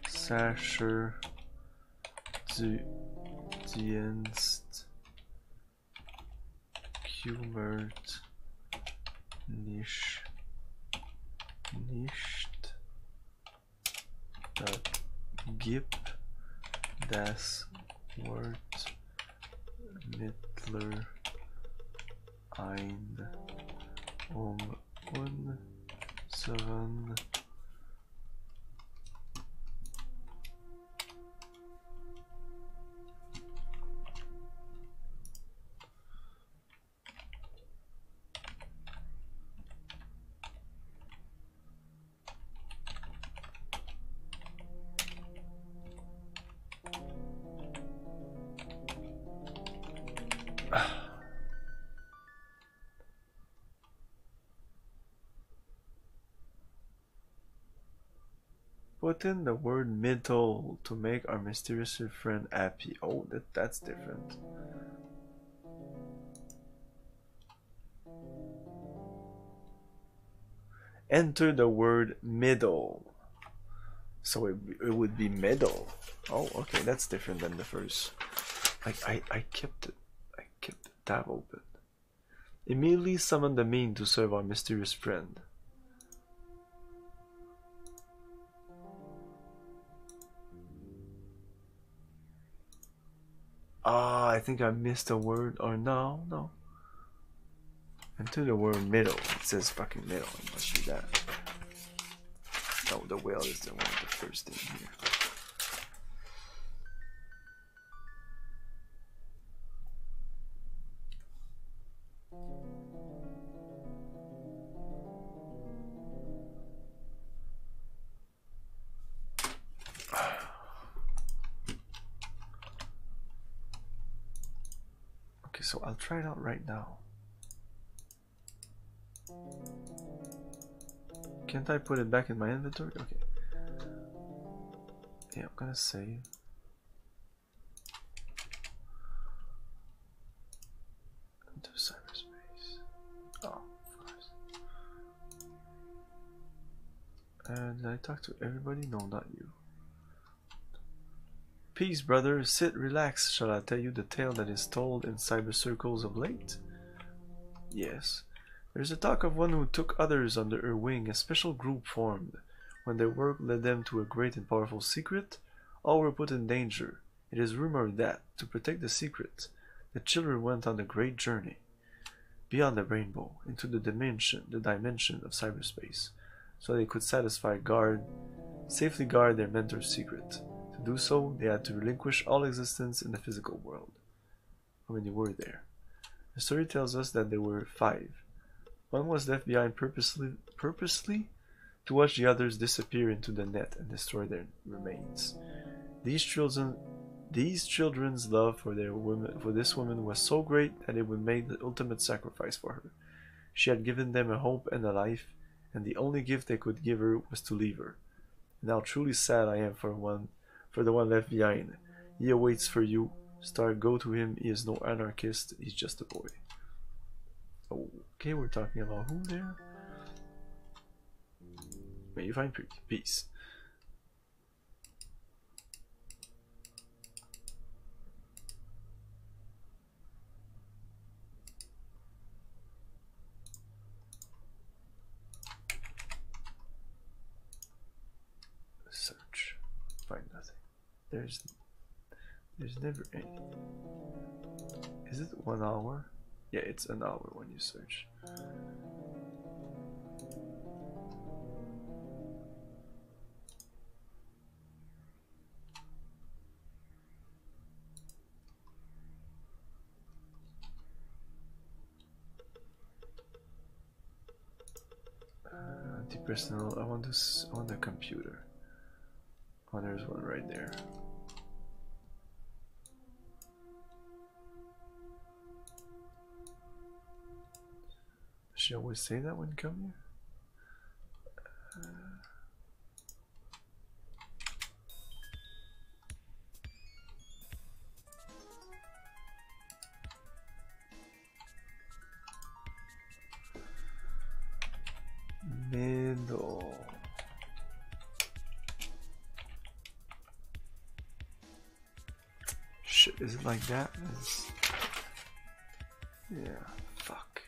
Sasher, Dienst, Kumert, Nicht, Gib, das Wort, Mittler, ein, unseren, put in the word middle to make our mysterious friend happy. Oh, that's different. Enter the word middle. So it would be middle. Oh, okay, that's different than the first. I kept the tab open. Immediately summon the mean to serve our mysterious friend. Ah, I think I missed a word. Or no. Enter the word middle. It says fucking middle. It must be that. No, the whale is the one, the first thing here. Okay, so I'll try it out right now. Can't I put it back in my inventory? Okay. Yeah, I'm gonna save. Into cyberspace. Oh, of course. Did I talk to everybody? No, not you. Peace, brother. Sit, relax. Shall I tell you the tale that is told in cyber circles of late? Yes. There's a talk of one who took others under her wing. A special group formed. When their work led them to a great and powerful secret, all were put in danger. It is rumored that, to protect the secret, the children went on a great journey beyond the rainbow into the dimension of cyberspace, so they could safely guard their mentor's secret. To do so, they had to relinquish all existence in the physical world. How many were there? The story tells us that there were 5. One was left behind purposely to watch the others disappear into the net and destroy their remains. These children's love for this woman was so great that it would make the ultimate sacrifice for her. She had given them a hope and a life, and the only gift they could give her was to leave her. And how truly sad I am for the one left behind. He awaits for you. Star, go to him. He is no anarchist. He's just a boy. Okay, we're talking about who there? May you find peace. Search. Find nothing. There's never any. Is it 1 hour? Yeah, it's an hour when you search. Anti-personal. I want the computer. Oh, there's one right there. She always say that when you come here? Middle. Shit, is it like that? Yeah, fuck.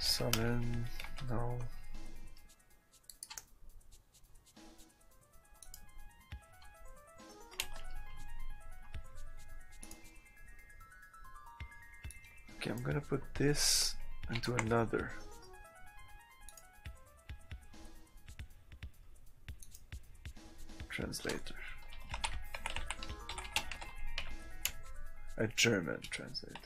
Summon, no. Okay, I'm gonna put this into another. Translator. A German translator.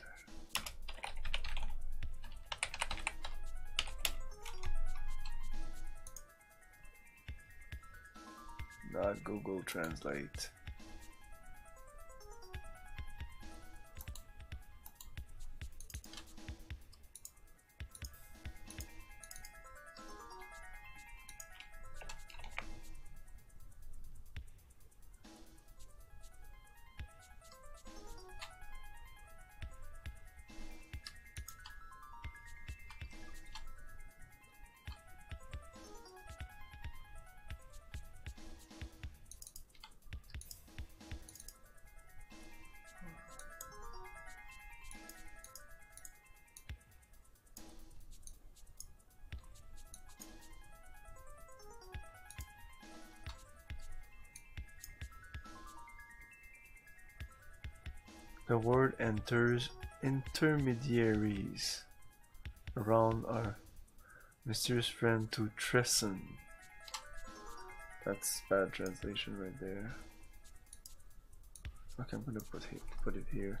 Not Google Translate. The word enters intermediaries around our mysterious friend to Tresson. That's bad translation right there. Okay, I'm gonna put it here.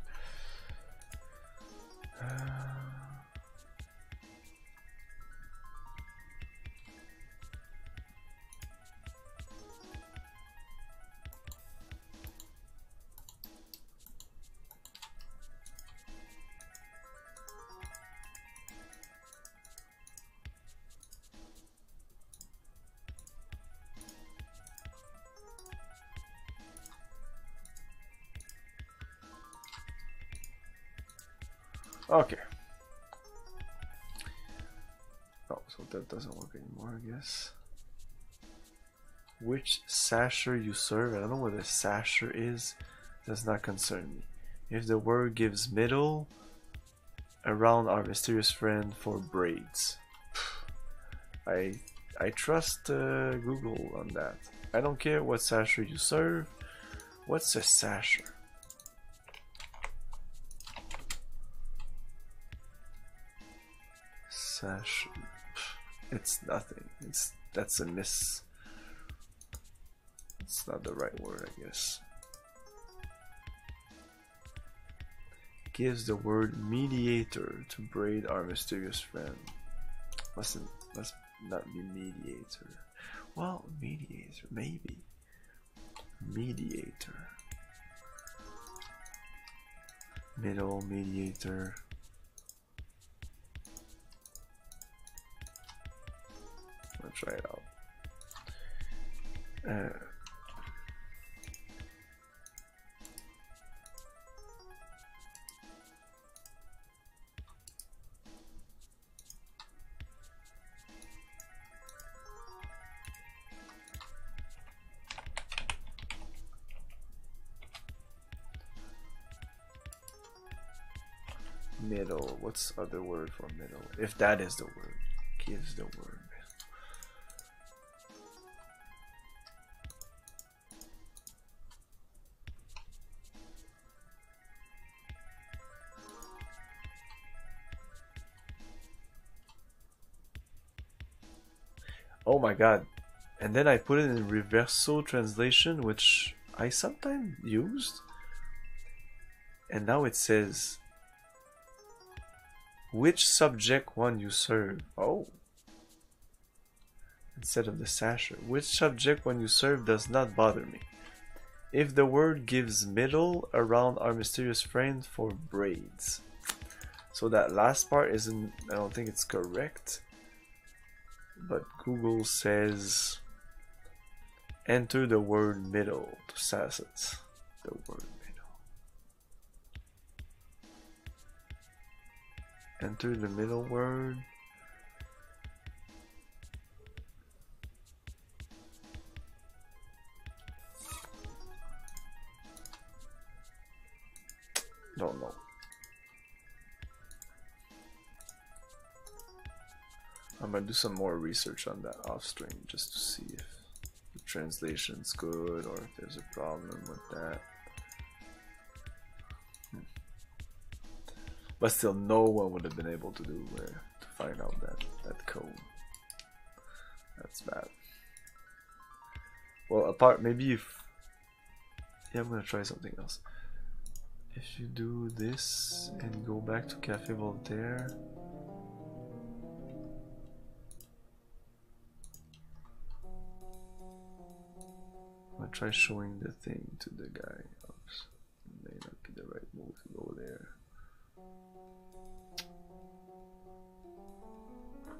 Okay. Oh, so that doesn't work anymore, I guess. Which sasher you serve? I don't know what a sasher is. Does not concern me. If the word gives middle around our mysterious friend for braids. I trust Google on that. I don't care what sasher you serve. What's a sasher? Sasher. It's nothing. That's a miss. It's not the right word, I guess. Gives the word mediator to braid our mysterious friend. Must not be mediator. Well, mediator, maybe. Mediator. Middle, mediator. I'll try it out. Middle. What's other word for middle? If that is the word. Gives the word. Oh my god. And then I put it in reverso translation, which I sometimes used. And now it says which subject one you serve. Oh. Instead of the sasher. Which subject one you serve does not bother me. If the word gives middle around our mysterious friend for braids. So that last part isn't, I don't think it's correct. But Google says enter the word middle to sass it. The word middle. Enter the middle word. Don't know. I'm gonna do some more research on that off stream just to see if the translation's good or if there's a problem with that. But still, no one would have been able to do to find out that code. That's bad. Well, apart maybe if yeah, I'm gonna try something else. If you do this and go back to Cafe Voltaire. I'll try showing the thing to the guy. Oops. It may not be the right move to go there.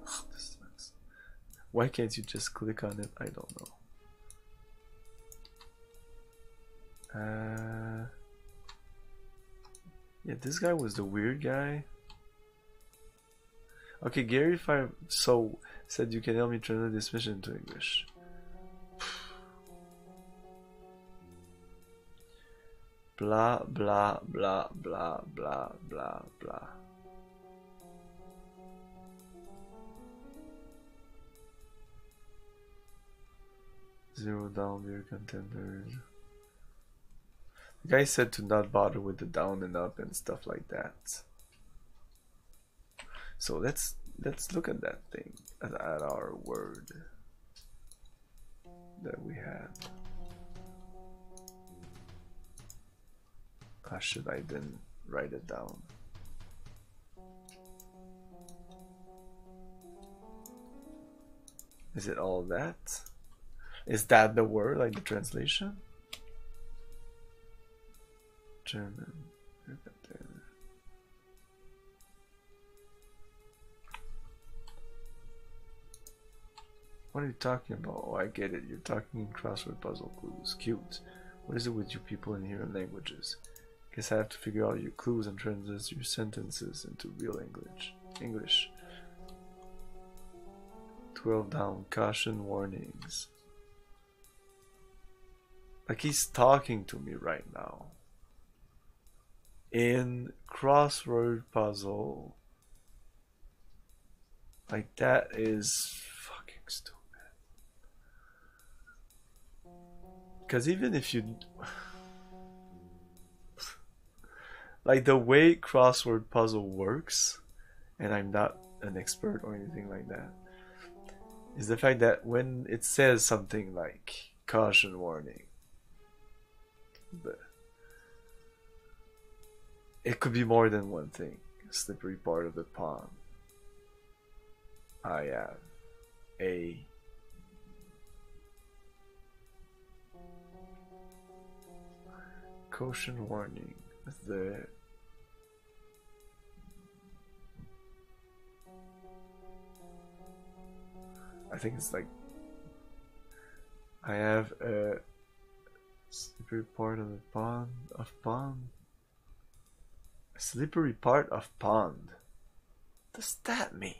Oh, this sucks. Why can't you just click on it? I don't know. Yeah, this guy was the weird guy. Okay, Gary said you can help me translate this mission into English. Blah blah blah blah blah blah blah. Zero down beer contenders. The guy said to not bother with the down and up and stuff like that. So let's look at that thing, at our word that we had. How should I then write it down? Is it all that? Is that the word, like the translation? German. What are you talking about? Oh, I get it. You're talking in crossword puzzle clues. Cute. What is it with you people in here languages? Guess I have to figure out your clues and translate your sentences into real English. 12 down. Caution warnings. Like he's talking to me right now. In crossword puzzle. Like that is fucking stupid. Because even if you... like the way crossword puzzle works, and I'm not an expert or anything like that, is the fact that when it says something like caution warning, but it could be more than one thing. Slippery part of the pond. I have a caution warning. I think it's like I have a slippery part of the pond A slippery part of pond. What does that mean?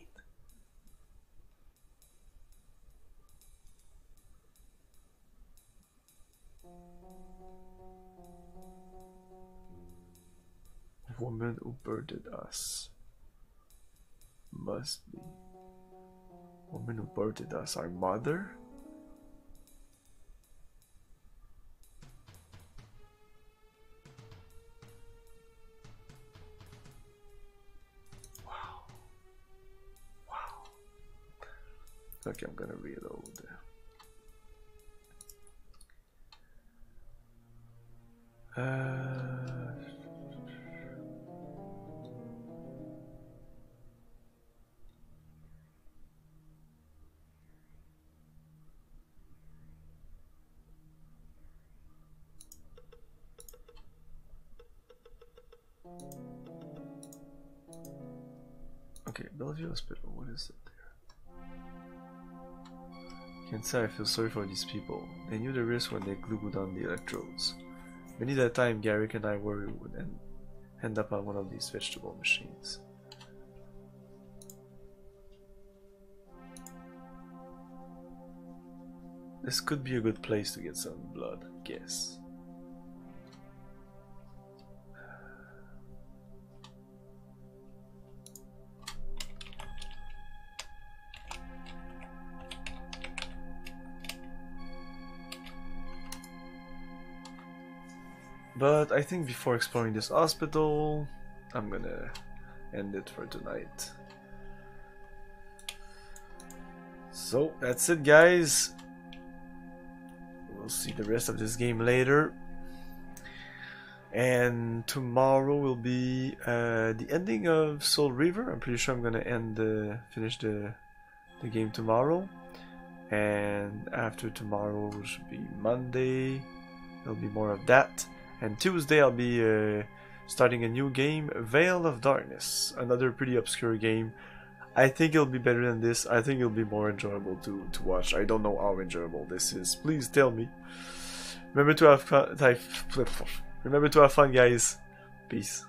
woman who birthed us. Must be. Woman who birthed us, our mother? Wow. Wow. Okay, I'm gonna reload. Okay, Bellevue Hospital, what is it there? Can't say I feel sorry for these people. They knew the risk when they glued on the electrodes. Many a time Garrick and I worry we would end up on one of these vegetable machines. This could be a good place to get some blood, I guess. But I think before exploring this hospital, I'm gonna end it for tonight. So that's it, guys. We'll see the rest of this game later. And tomorrow will be the ending of Soul River. I'm pretty sure I'm gonna finish the game tomorrow. And after tomorrow should be Monday. There'll be more of that. And Tuesday I'll be starting a new game, Veil of Darkness, another pretty obscure game. I think it'll be better than this. I think it'll be more enjoyable to watch. I don't know how enjoyable this is. Please tell me. Remember to have fun, guys. Peace.